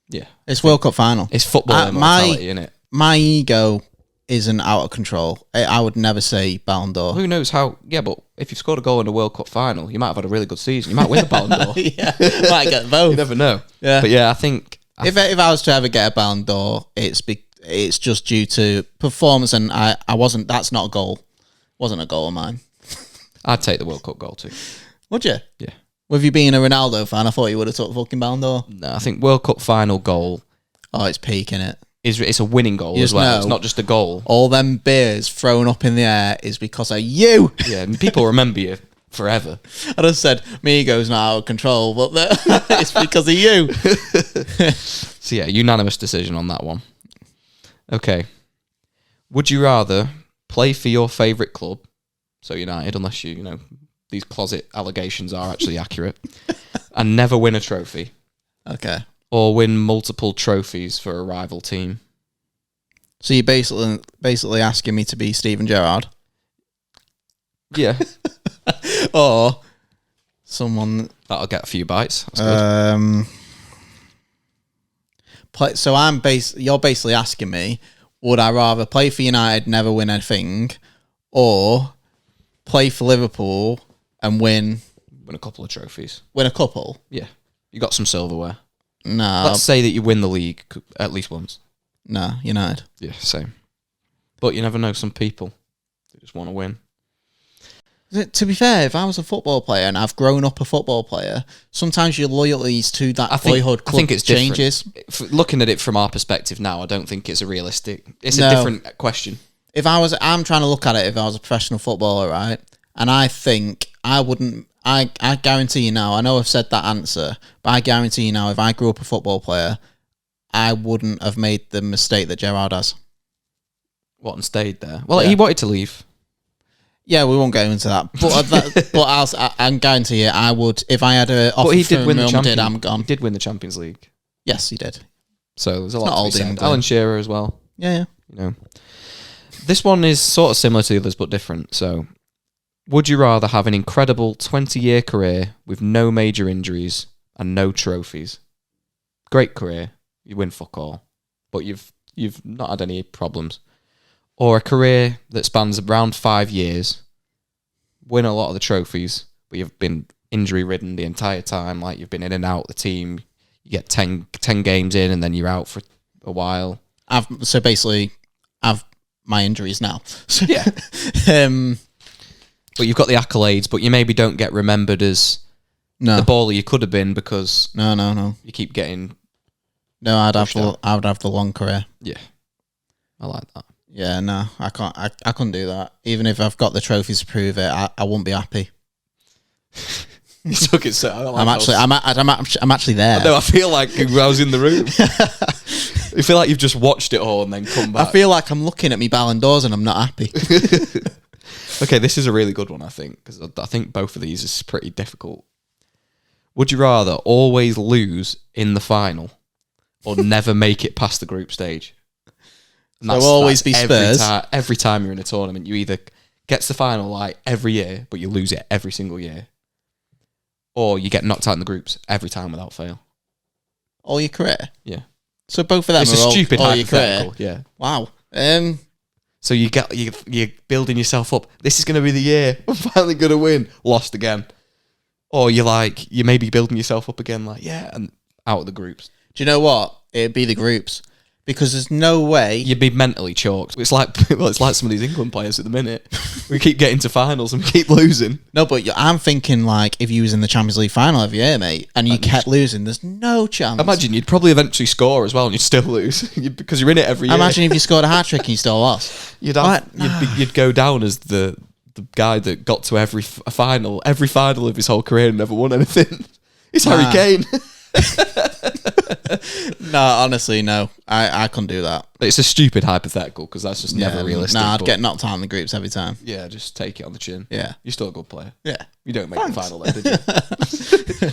Yeah. It's World Cup final. It's football immortality, isn't it? My ego isn't out of control. I would never say Ballon d'Or. Who knows how... Yeah, but if you've scored a goal in a World Cup final, you might have had a really good season. You might win the Ballon d'Or. Yeah, might get both. You never know. Yeah. But yeah, I think... If I was to ever get a Ballon d'Or, it's just due to performance, and I wasn't... That's not a goal. Wasn't a goal of mine. I'd take the World Cup goal too. Would you? Yeah. With you being a Ronaldo fan, I thought you would have took the fucking Ballon d'Or. No, I think World Cup final goal... Oh, it's peak, innit? It's a winning goal as well. It's not just a goal. All them beers thrown up in the air is because of you. Yeah, and people remember you forever. I just said, my ego's not out of control, but it's because of you. So yeah, unanimous decision on that one. Okay. Would you rather play for your favourite club, so United, unless you know, these closet allegations are actually accurate, and never win a trophy? Okay. Or win multiple trophies for a rival team? So you're basically asking me to be Steven Gerrard? Yeah. Or someone... That'll get a few bites. That's good. So you're basically asking me, would I rather play for United, never win anything, or play for Liverpool and win Win a couple of trophies. Win a couple? Yeah. You got some silverware. No. Let's say that you win the league at least once. No, United. Yeah, same. But you never know, some people, they just want to win. To be fair, if I was a football player and I've grown up a football player, sometimes your loyalties to that boyhood club changes. Looking at it from our perspective now, I don't think it's a realistic... It's a different question. I'm trying to look at it if I was a professional footballer, right? And I think I wouldn't... I guarantee you now, I know I've said that answer, but I guarantee you now, if I grew up a football player, I wouldn't have made the mistake that Gerrard has. What, and stayed there? Well, he wanted to leave. Yeah, we won't go into that. But I guarantee you, I would, if I had an offer from Real Madrid, I'm gone. He did win the Champions League. Yes, he did. So there's a lot to be said. Alan Shearer as well. Yeah. You know, this one is sort of similar to the others, but different. So, would you rather have an incredible 20-year career with no major injuries and no trophies? Great career, you win fuck all, but you've not had any problems. Or a career that spans around 5 years, win a lot of the trophies, but you've been injury-ridden the entire time, like you've been in and out of the team. You get 10 games in and then you're out for a while. I've my injuries now. Yeah. But you've got the accolades, but you maybe don't get remembered as the baller you could have been because no. You keep getting... No, I would have the long career. Yeah. I like that. Yeah, no, I can't. I couldn't do that. Even if I've got the trophies to prove it, I wouldn't be happy. You took it so. I'm actually there. No, I feel like I was in the room. I feel like you've just watched it all and then come back. I feel like I'm looking at me Ballon d'Ors and I'm not happy. Okay, this is a really good one, I think, because I think both of these is pretty difficult. Would you rather always lose in the final or never make it past the group stage? And so always be Spurs. Every time you're in a tournament, you either get to the final like every year, but you lose it every single year, or you get knocked out in the groups every time without fail. All your career? Yeah. So both of them it's are a stupid all your career? hypothetical. Yeah. Wow. So you're building yourself up. This is going to be the year. I'm finally going to win. Lost again. Or you're maybe building yourself up again, like, yeah, and out of the groups. Do you know what? It'd be the groups. Because there's no way... You'd be mentally chalked. It's like some of these England players at the minute. We keep getting to finals and we keep losing. No, but I'm thinking, like, if you was in the Champions League final every year, mate, and you kept losing, there's no chance. Imagine you'd probably eventually score as well and you'd still lose because you're in it every year. Imagine if you scored a hat-trick and you still lost. You'd go down as the guy that got to every final of his whole career and never won anything. It's Harry Kane. No, honestly, no. I couldn't do that. It's a stupid hypothetical because that's just never realistic. Nah, I'd get knocked out in the groups every time. Yeah, just take it on the chin. Yeah. You're still a good player. Yeah. You don't make the final then, did you?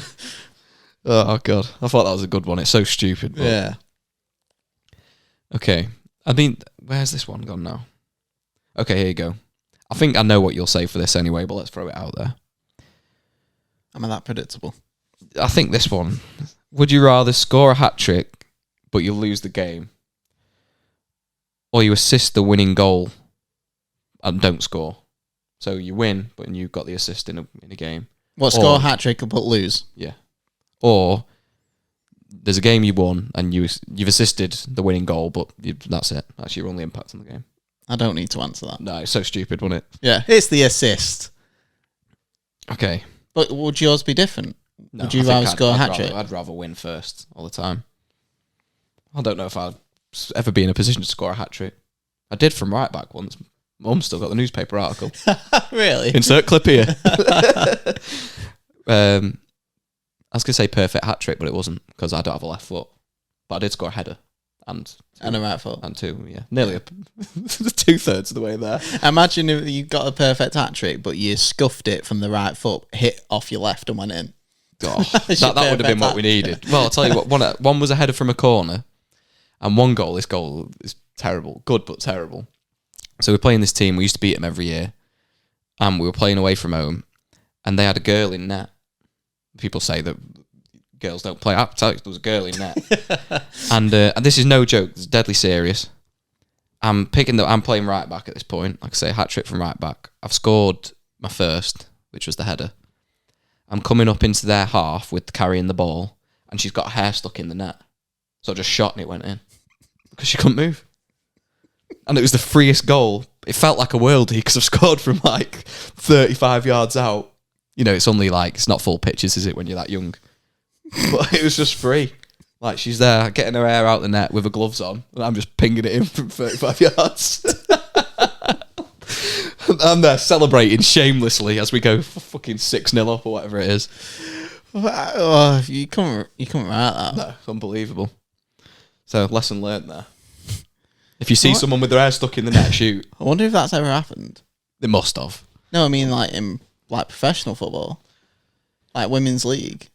Oh, God. I thought that was a good one. It's so stupid. But... Yeah. Okay. I mean, where's this one gone now? Okay, here you go. I think I know what you'll say for this anyway, but let's throw it out there. Am I that predictable? I think this one. Would you rather score a hat-trick, but you lose the game, or you assist the winning goal and don't score? So you win, but you got the assist in a game. What, score a hat-trick but lose? Yeah. Or there's a game you won and you've assisted the winning goal, but that's it. That's your only impact on the game. I don't need to answer that. No, it's so stupid, wasn't it? Yeah, it's the assist. Okay. But would yours be different? No, would you rather score a hat-trick? I'd rather win first all the time. I don't know if I'd ever be in a position to score a hat-trick. I did from right back once. Mum still got the newspaper article. Really? Insert clip here. I was going to say perfect hat-trick, but it wasn't because I don't have a left foot. But I did score a header. And a right foot. And two, yeah. Nearly 2/3 of the way there. Imagine if you got a perfect hat-trick, but you scuffed it from the right foot, hit off your left and went in. Oh, that would have been what we needed. Well, I'll tell you what, one was a header from a corner, and this goal is terrible. Good, but terrible. So we're playing this team, we used to beat them every year, and we were playing away from home, and they had a girl in net. People say that girls don't play. I tell you, there was a girl in net. and this is no joke, it's deadly serious. I'm playing right back at this point, like I say, hat-trick from right back. I've scored my first, which was the header. I'm coming up into their half with carrying the ball, and she's got her hair stuck in the net. So I just shot and it went in. Because she couldn't move. And it was the freest goal. It felt like a worldie because I've scored from like 35 yards out. You know, it's only like, it's not full pitches, is it, when you're that young? But it was just free. Like, she's there getting her hair out the net with her gloves on, and I'm just pinging it in from 35 yards. I'm there celebrating shamelessly as we go fucking 6-0 up or whatever it is. Oh, you can't write that. No, it's unbelievable. So, lesson learnt there. If you see someone with their hair stuck in the net, shoot. I wonder if that's ever happened. They must have. No, I mean like in like professional football, like women's league.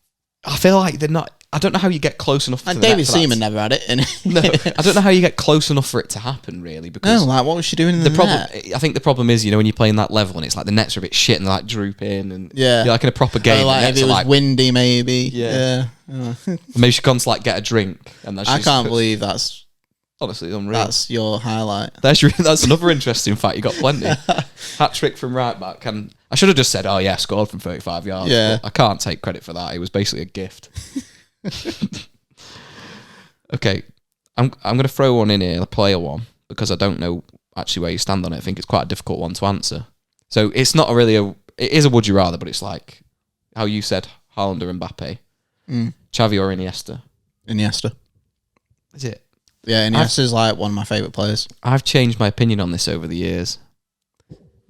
I feel like they're not. I don't know how you get close enough. Like to the David net for Seaman never had it. No, I don't know how you get close enough for it to happen. Really, because no, like what was she doing in the problem? net? I think the problem is, you know, when you're playing that level and it's like the nets are a bit shit and they like droop in, and yeah, you're like in a proper game. Like if it was like, windy, maybe. Yeah. Maybe she comes to like get a drink, and I can't believe that's. Honestly, unreal. That's your highlight. That's another interesting fact. You got plenty. Hat trick from right back, and I should have just said, "Oh yeah, scored from 35 yards." Yeah, I can't take credit for that. It was basically a gift. Okay, I'm going to throw one in here, a player one, because I don't know actually where you stand on it. I think it's quite a difficult one to answer. So it's not really it is a would you rather, but it's like how you said Haaland or Mbappe, Xavi or Iniesta. Iniesta. Is it? Yeah, Iniesta is like one of my favourite players. I've changed my opinion on this over the years.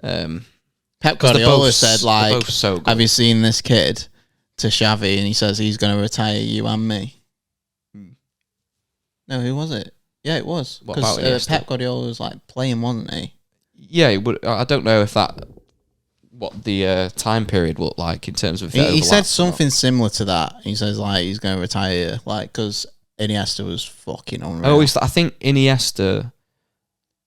Pep Guardiola said, like, so have you seen this kid to Xavi? And he says he's going to retire you and me. No, who was it? Yeah, it was. Because Pep Guardiola was like playing, wasn't he? Yeah, it would, I don't know if what the time period looked like in terms of. He said something similar to that. He says like he's going to retire, like because Iniesta was fucking unreal. I think Iniesta.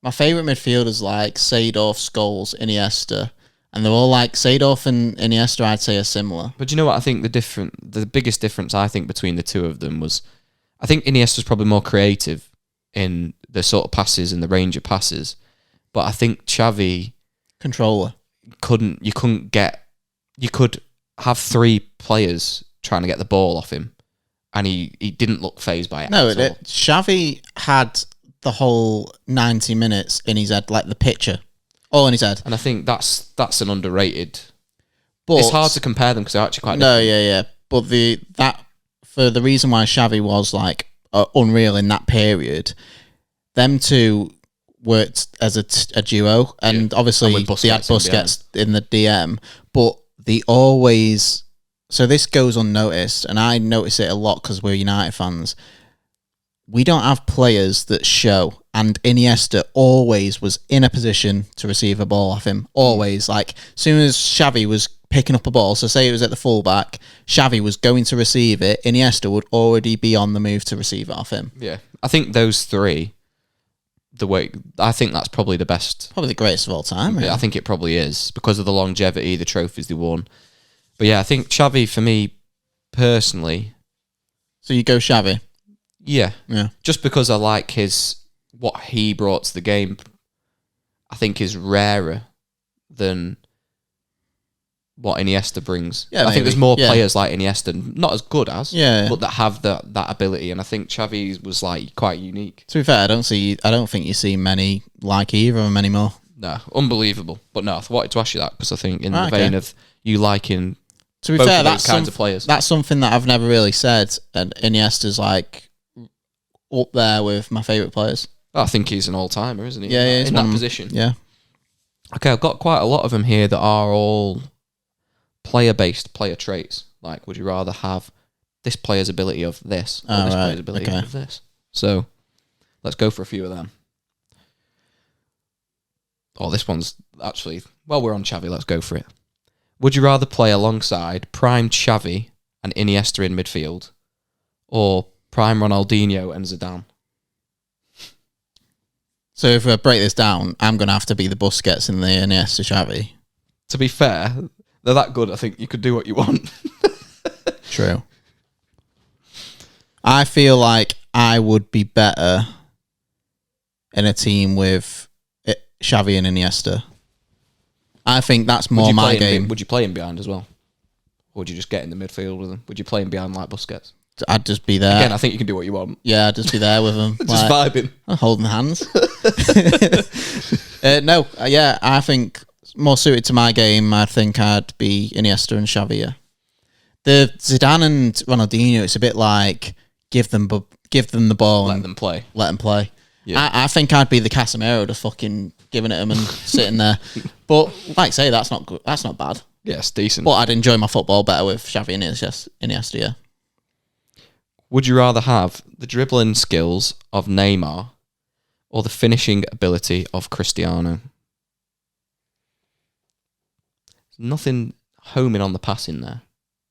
My favourite midfielders like Seedorf, Scholes, Iniesta, and they're all like Seedorf and Iniesta. I'd say are similar. But you know what? I think the biggest difference I think between the two of them was, I think Iniesta was probably more creative in the sort of passes and the range of passes, But I think Xavi Controller. you could have 3 players trying to get the ball off him, and he didn't look phased by it. No, at all. Xavi had the whole 90 minutes in his head, like the picture, all in his head. And I think that's an underrated. But It's hard to compare them because they're actually quite no, different. yeah. But for the reason why Xavi was like unreal in that period, them two worked as a duo, and obviously And with they had Busquets in the DM, but they always. So this goes unnoticed, and I notice it a lot because we're United fans. We don't have players that show, and Iniesta always was in a position to receive a ball off him. Always, like, as soon as Xavi was picking up a ball, so say it was at the fullback, Xavi was going to receive it, Iniesta would already be on the move to receive it off him. Yeah, I think those 3, I think that's probably the best. Probably the greatest of all time, really. Yeah, I think it probably is because of the longevity, the trophies they won. But yeah, I think Xavi for me personally. So you go Xavi? Yeah. Yeah. Just because I like what he brought to the game, I think is rarer than what Iniesta brings. Yeah, I think maybe. there's more Yeah. players like Iniesta, not as good as, Yeah. but that have that ability. And I think Xavi was like quite unique. To be fair, I don't think you see many like either of them anymore. No, unbelievable. But no, I wanted to ask you that because I think in the Okay. vein of you liking To be both fair, of those kinds of players. That's something that I've never really said, and Iniesta's like up there with my favourite players. I think he's an all-timer, isn't he? Yeah, yeah, in that position. Yeah. Okay, I've got quite a lot of them here that are all player-based, player traits. Like, would you rather have this player's ability of this or this player's ability of this? So, let's go for a few of them. Oh, this one's actually... Well, we're on Xavi, let's go for it. Would you rather play alongside prime Xavi and Iniesta in midfield, or prime Ronaldinho and Zidane? So if I break this down, I'm going to have to be the Busquets and the Iniesta Xavi. To be fair, they're that good, I think you could do what you want. True. I feel like I would be better in a team with Xavi and Iniesta. I think that's more my game. Would you play him behind as well? Or would you just get in the midfield with him? Would you play him behind like Busquets? I'd just be there. Again, I think you can do what you want. Yeah, I'd just be there with them. Just vibing. Holding hands. Yeah, I think more suited to my game, I think I'd be Iniesta and Xavi, yeah. The Zidane and Ronaldinho, it's a bit like give them the ball Let and them play. let them play. Yeah. I think I'd be the Casemiro, just fucking giving it them and sitting there. But like I say, that's not good. That's not bad. Yeah, it's decent. But I'd enjoy my football better with Xavi and Iniesta, yeah. Would you rather have the dribbling skills of Neymar or the finishing ability of Cristiano? Nothing homing on the passing there,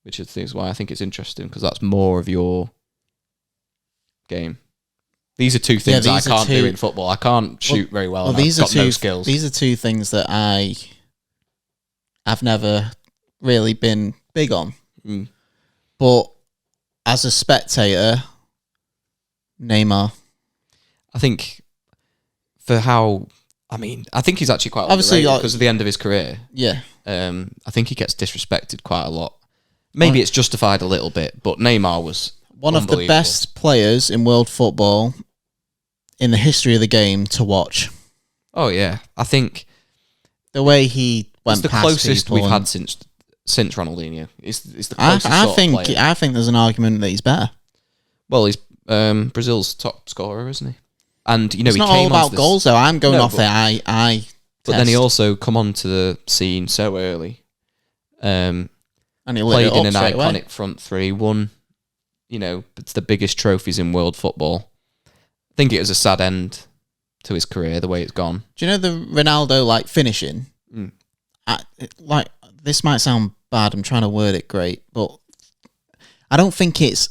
which is why I think it's interesting, because that's more of your game. These are 2 things I can't do in football. I can't shoot very well, and I've got no skills. These are 2 things that I've never really been big on. Mm. But as a spectator, Neymar. I think I think he's actually quite Obviously, underrated because of the end of his career. Yeah. I think he gets disrespected quite a lot. Maybe it's justified a little bit, but Neymar was one of the best players in world football in the history of the game to watch. Oh yeah, I think the way he went it's the past closest we've and, had since Ronaldinho. It's the closest sort of player. I think there's an argument that he's better. Well, he's Brazil's top scorer, isn't he? And it's he not came all about goals though. I'm going off there. But then he also come onto the scene so early. And he played in an iconic away. Front 3, won. It's the biggest trophies in world football. I think it was a sad end to his career, the way it's gone. Do you know the Ronaldo finishing? Mm. This might sound bad. I'm trying to word it great, but I don't think it's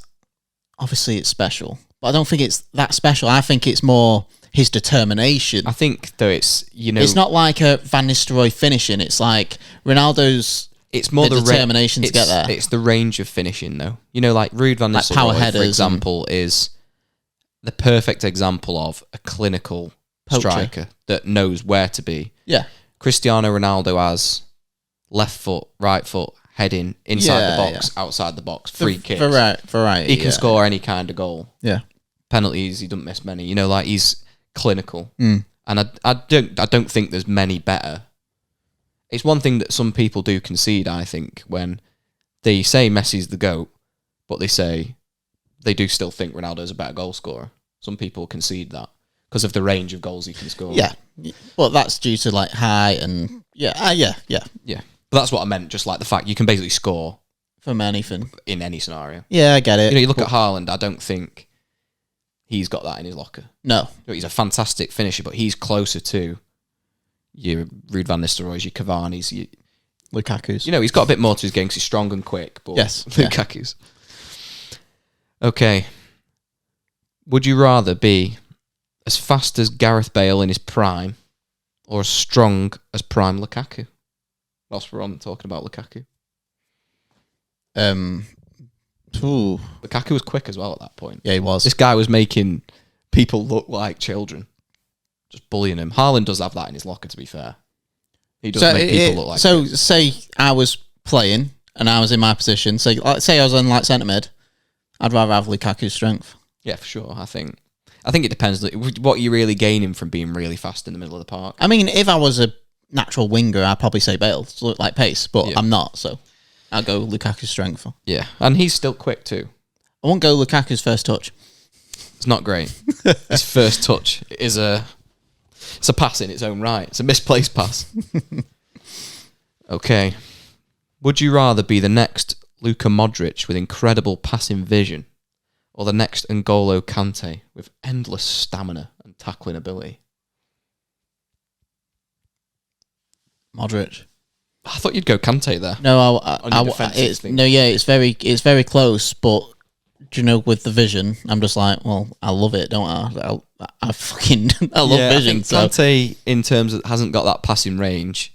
special. But I don't think it's that special. I think it's more his determination. I think though it's it's not like a Van Nistelrooy finishing. It's like Ronaldo's. It's more the determination to get there. It's the range of finishing, though. Like Ruud van Nistelrooy, for example, is the perfect example of a clinical striker that knows where to be. Yeah. Cristiano Ronaldo has left foot, right foot, heading inside the box, outside the box, free kicks. Variety. He can score any kind of goal. Yeah. Penalties, he doesn't miss many. You know, like he's clinical. Mm. And I don't think there's many better. It's one thing that some people do concede, I think, when they say Messi's the GOAT, but they do still think Ronaldo's a better goal scorer. Some people concede that because of the range of goals he can score. Yeah. Well, that's due to like height and yeah. But that's what I meant, just like the fact you can basically score from anything in any scenario. Yeah, I get it. You know, you look at Haaland, I don't think he's got that in his locker. No. He's a fantastic finisher, but he's closer to your Ruud van Nistelrooy's, your Cavani's, Lukaku's. You know, he's got a bit more to his game because he's strong and quick. But yes. Lukaku's. Okay. Would you rather be as fast as Gareth Bale in his prime or as strong as prime Lukaku? Whilst we're on talking about Lukaku. Lukaku was quick as well at that point. Yeah, he was. This guy was making people look like children. Just bullying him. Haaland does have that in his locker, to be fair. He does make people look like So, say I was playing and I was in my position. So, say I was on like centre mid. I'd rather have Lukaku's strength. Yeah, for sure. I think it depends. What you're really gaining from being really fast in the middle of the park. I mean, if I was a natural winger, I'd probably say Bale to look like pace, but I'm not. So, I'll go Lukaku's strength. Yeah, and he's still quick too. I won't go Lukaku's first touch. It's not great. His first touch is it's a pass in its own right. It's a misplaced pass. Okay. Would you rather be the next Luka Modric with incredible passing vision or the next N'Golo Kante with endless stamina and tackling ability? Modric. I thought you'd go Kante there. No, it's very close, but do you know, with the vision, I'm just like, well, I love it, don't I? I love vision. Kante, in terms of hasn't got that passing range.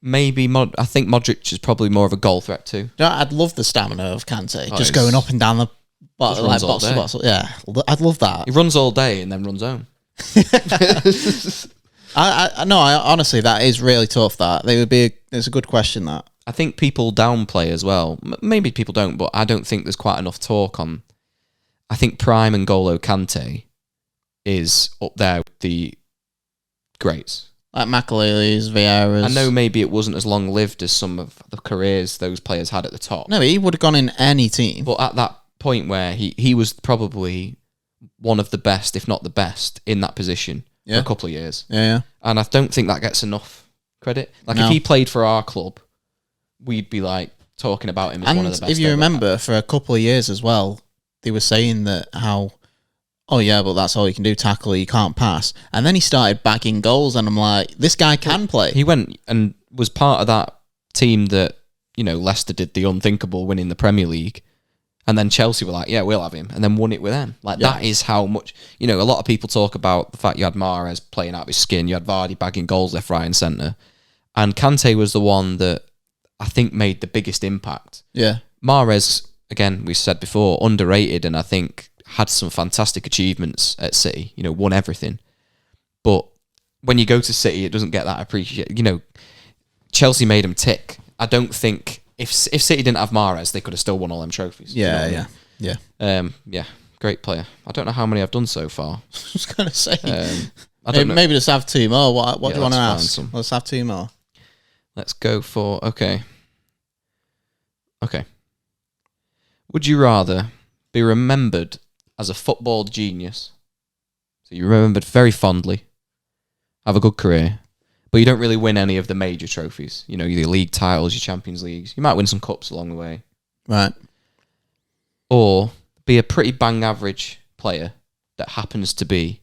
Maybe I think Modric is probably more of a goal threat too. I'd love the stamina of Kante, just going up and down the box to box. Yeah, I'd love that. He runs all day and then runs home. I honestly, that is really tough. It's a good question. That I think people downplay as well. Maybe people don't, but I don't think there's quite enough talk on. I think prime N'Golo Kante is up there with the greats. Like Makalele's, Vieira's. I know maybe it wasn't as long-lived as some of the careers those players had at the top. No, he would have gone in any team. But at that point where he was probably one of the best, if not the best, in that position for a couple of years. Yeah. And I don't think that gets enough credit. Like, if he played for our club, we'd be like talking about him as one of the best. If you remember, for a couple of years as well, they were saying that but that's all you can do, tackle, you can't pass. And then he started bagging goals, and I'm like, this guy can play. He went and was part of that team that, you know, Leicester did the unthinkable, winning the Premier League. And then Chelsea were like, yeah, we'll have him. And then won it with them. Like, that is how much, you know, a lot of people talk about the fact you had Mahrez playing out of his skin, you had Vardy bagging goals left, right and centre. And Kante was the one that I think made the biggest impact. Yeah. Mahrez, again, we said before, underrated, and I think had some fantastic achievements at City, you know, won everything. But when you go to City, it doesn't get that appreciated. You know, Chelsea made him tick. I don't think, if City didn't have Mahrez, they could have still won all them trophies. Yeah. Great player. I don't know how many I've done so far. I was going to say. I don't know. Maybe just have two more. What do you want to ask? Let's have two more. Let's go for, okay. Would you rather be remembered as a football genius, so you're remembered very fondly, have a good career, but you don't really win any of the major trophies, you know, your league titles, your Champions Leagues, you might win some cups along the way, right? Or be a pretty bang average player that happens to be,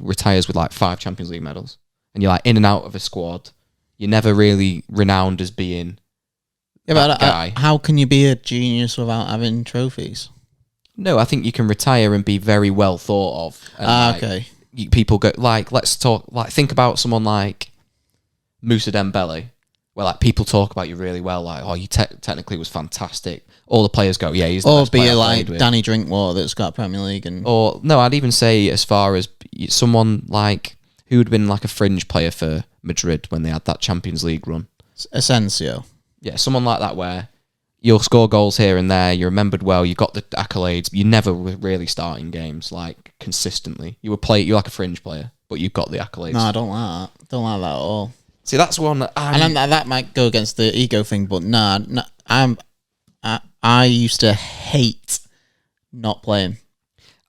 retires with like 5 Champions League medals, and you're like in and out of a squad, you're never really renowned as being that guy. How can you be a genius without having trophies? No, I think you can retire and be very well thought of. And okay. People go, like, let's talk, like, think about someone like Moussa Dembele, where, like, people talk about you really well, like, oh, you technically was fantastic. All the players go, yeah, he's the best player Or be like with. Danny Drinkwater that's got Premier League. Or, no, I'd even say as far as someone like who would have been like a fringe player for Madrid when they had that Champions League run. Asensio. Yeah, someone like that where you'll score goals here and there, you're remembered well, you got the accolades, you never were really starting games like consistently. You're like a fringe player, but you've got the accolades. No, I don't like that. Don't like that at all. See, that's one that that might go against the ego thing, but I used to hate not playing.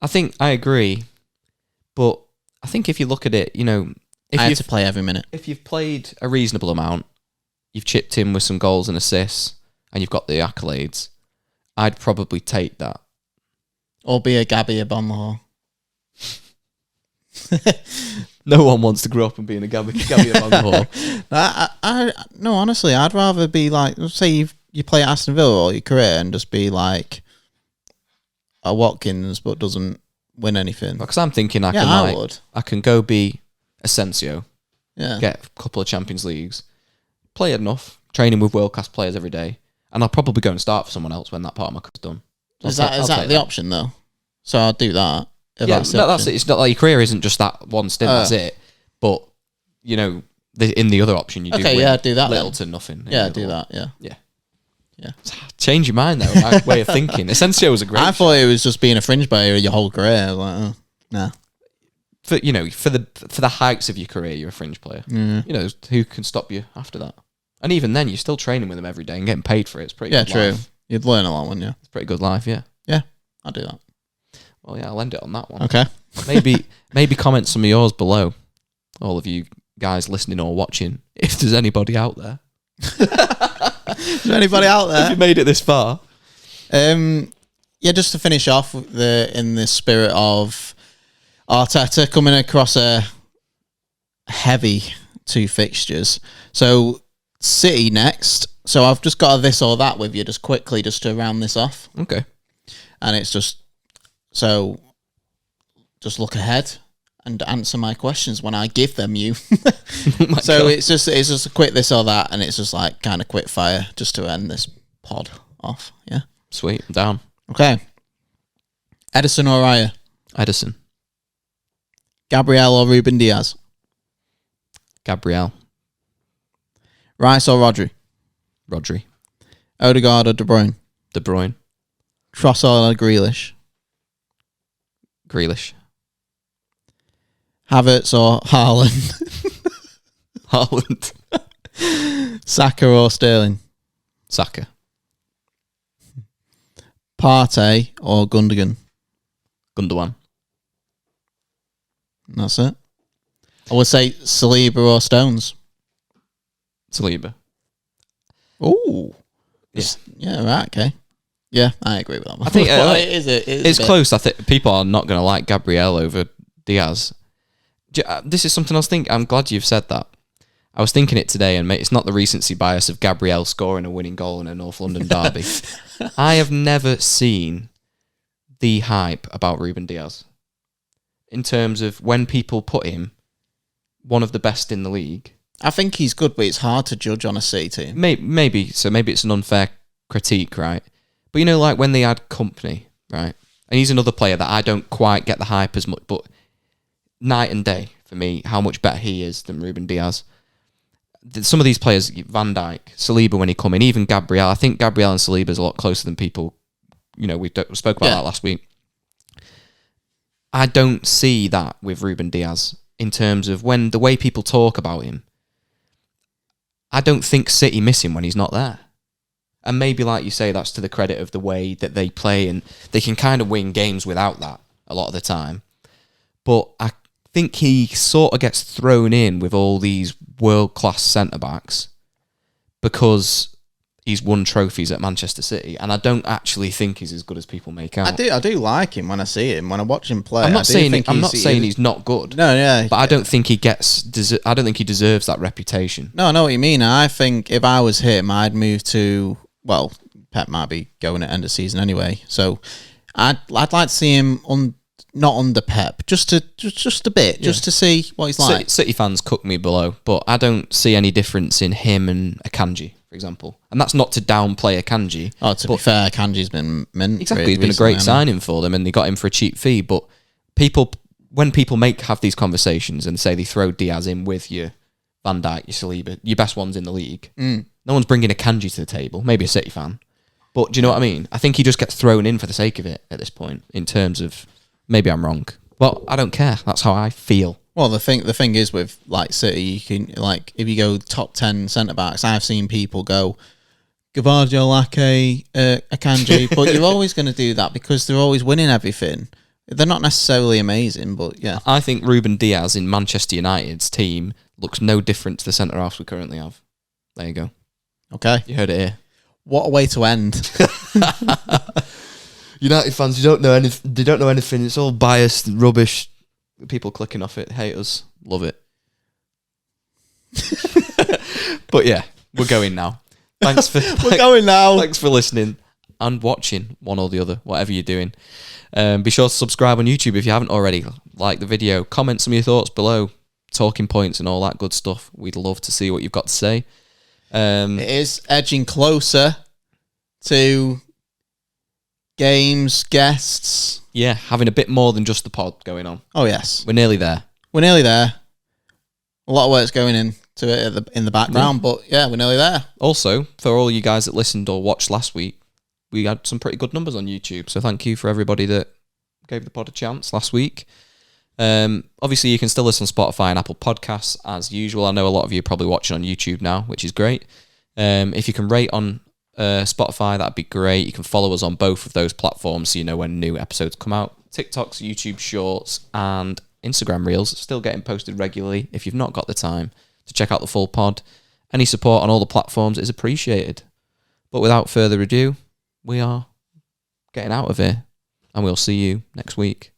I think I agree, but I think if you look at it, if I had to play every minute. If you've played a reasonable amount, you've chipped in with some goals and assists, and you've got the accolades, I'd probably take that. Or be a Gabby Abonlahor. No one wants to grow up and be in a Gabby Abonlahor. No, honestly, I'd rather be like, say you play at Aston Villa all your career and just be like a Watkins but doesn't win anything. Because I'm thinking I can go be Asensio, get a couple of Champions Leagues, play enough, training with world-class players every day, and I'll probably go and start for someone else when that part of my career's done. So is that the option, though? So I'll do that. That's it. It's not like your career isn't just that one stint, that's it. But, in the other option, you do do that little to nothing. Do that, yeah. Change your mind, though, my way of thinking. Asensio was a great... I thought it was just being a fringe player your whole career. Like, nah. For the heights of your career, you're a fringe player. Who can stop you after that? And even then, you're still training with them every day and getting paid for it. It's pretty good true. life. You'd learn a lot, wouldn't you? It's a pretty good life, yeah. Yeah, I'll do that. Well, yeah, I'll end it on that one. Okay. Maybe comment some of yours below, all of you guys listening or watching, if there's anybody out there. Is there anybody out there? If you made it this far. Just to finish off in the spirit of Arteta coming across a heavy 2 fixtures. So City next. So I've just got a this or that with you just quickly just to round this off. Okay. And it's just look ahead and answer my questions when I give them you. So it's just a quick this or that, and it's just like kind of quick fire just to end this pod off. Yeah. Sweet. I'm down. Okay. Edison or Raya? Edison. Gabriel or Ruben Diaz? Gabriel. Rice or Rodri? Rodri. Odegaard or De Bruyne? De Bruyne. Trossard or Grealish? Grealish. Havertz or Haaland? Haaland. Saka or Sterling? Saka. Partey or Gundogan? Gundogan. That's it. I would say Saliba or Stones? Saliba. Oh. Yeah, right, okay. Yeah, I agree with that one. I think it's close. I think people are not going to like Gabriel over Diaz. This is something I was thinking. I'm glad you've said that. I was thinking it today, and it's not the recency bias of Gabriel scoring a winning goal in a North London derby. I have never seen the hype about Ruben Diaz in terms of when people put him one of the best in the league. I think he's good, but it's hard to judge on a City team. Maybe it's an unfair critique, right? But like when they had Company, right? And he's another player that I don't quite get the hype as much, but night and day for me, how much better he is than Ruben Diaz. Some of these players, Van Dijk, Saliba when he come in, even Gabriel. I think Gabriel and Saliba is a lot closer than people. We spoke about that last week. I don't see that with Ruben Diaz in terms of when the way people talk about him. I don't think City miss him when he's not there. And maybe, like you say, that's to the credit of the way that they play, and they can kind of win games without that a lot of the time. But I think he sort of gets thrown in with all these world-class centre-backs because he's won trophies at Manchester City, and I don't actually think he's as good as people make out. I do like him when I see him, when I watch him play. I'm not saying he's not good. No, yeah. But I don't think he deserves that reputation. No, I know what you mean. I think if I was him, I'd move to... Well, Pep might be going at end of season anyway, so I'd like to see him not under Pep, just a bit, just to see what he's like. City fans cook me below, but I don't see any difference in him and Akanji, for example. And that's not to downplay Akanji. Oh, to be fair, Akanji's been mint. Exactly, he's been a great signing for them, and they got him for a cheap fee. But people when people have these conversations and say they throw Diaz in with your Van Dijk, your Saliba, your best ones in the league, no one's bringing a Kanji to the table. Maybe a City fan. But do you know what I mean? I think he just gets thrown in for the sake of it at this point, in terms of, maybe I'm wrong. But I don't care. That's how I feel. Well, the thing is with like City, you can like if you go top 10 centre backs, I've seen people go Gvardiol, Ake, Akanji, but you're always going to do that because they're always winning everything. They're not necessarily amazing, but yeah. I think Ruben Diaz in Manchester United's team looks no different to the centre halves we currently have. There you go. Okay, you heard it here. What a way to end. United fans, they don't know anything. It's all biased and rubbish. People clicking off it, hate us, love it. But yeah, we're going now. Thanks for going now. Thanks for listening and watching, one or the other, whatever you're doing. Be sure to subscribe on YouTube if you haven't already. Like the video, comment some of your thoughts below, talking points and all that good stuff. We'd love to see what you've got to say. It is edging closer to games, guests. Yeah, having a bit more than just the pod going on. Oh yes, We're nearly there. we're nearly there. A lot of work's going into it in the background, but yeah, we're nearly there. Also, for all you guys that listened or watched last week, we had some pretty good numbers on YouTube. So thank you for everybody that gave the pod a chance last week. Obviously, you can still listen on Spotify and Apple Podcasts as usual. I know a lot of you are probably watching on YouTube now, which is great. If you can rate on Spotify, that'd be great. You can follow us on both of those platforms so you know when new episodes come out. TikToks, YouTube Shorts, and Instagram Reels still getting posted regularly if you've not got the time to check out the full pod. Any support on all the platforms is appreciated. But without further ado, we are getting out of here, and we'll see you next week.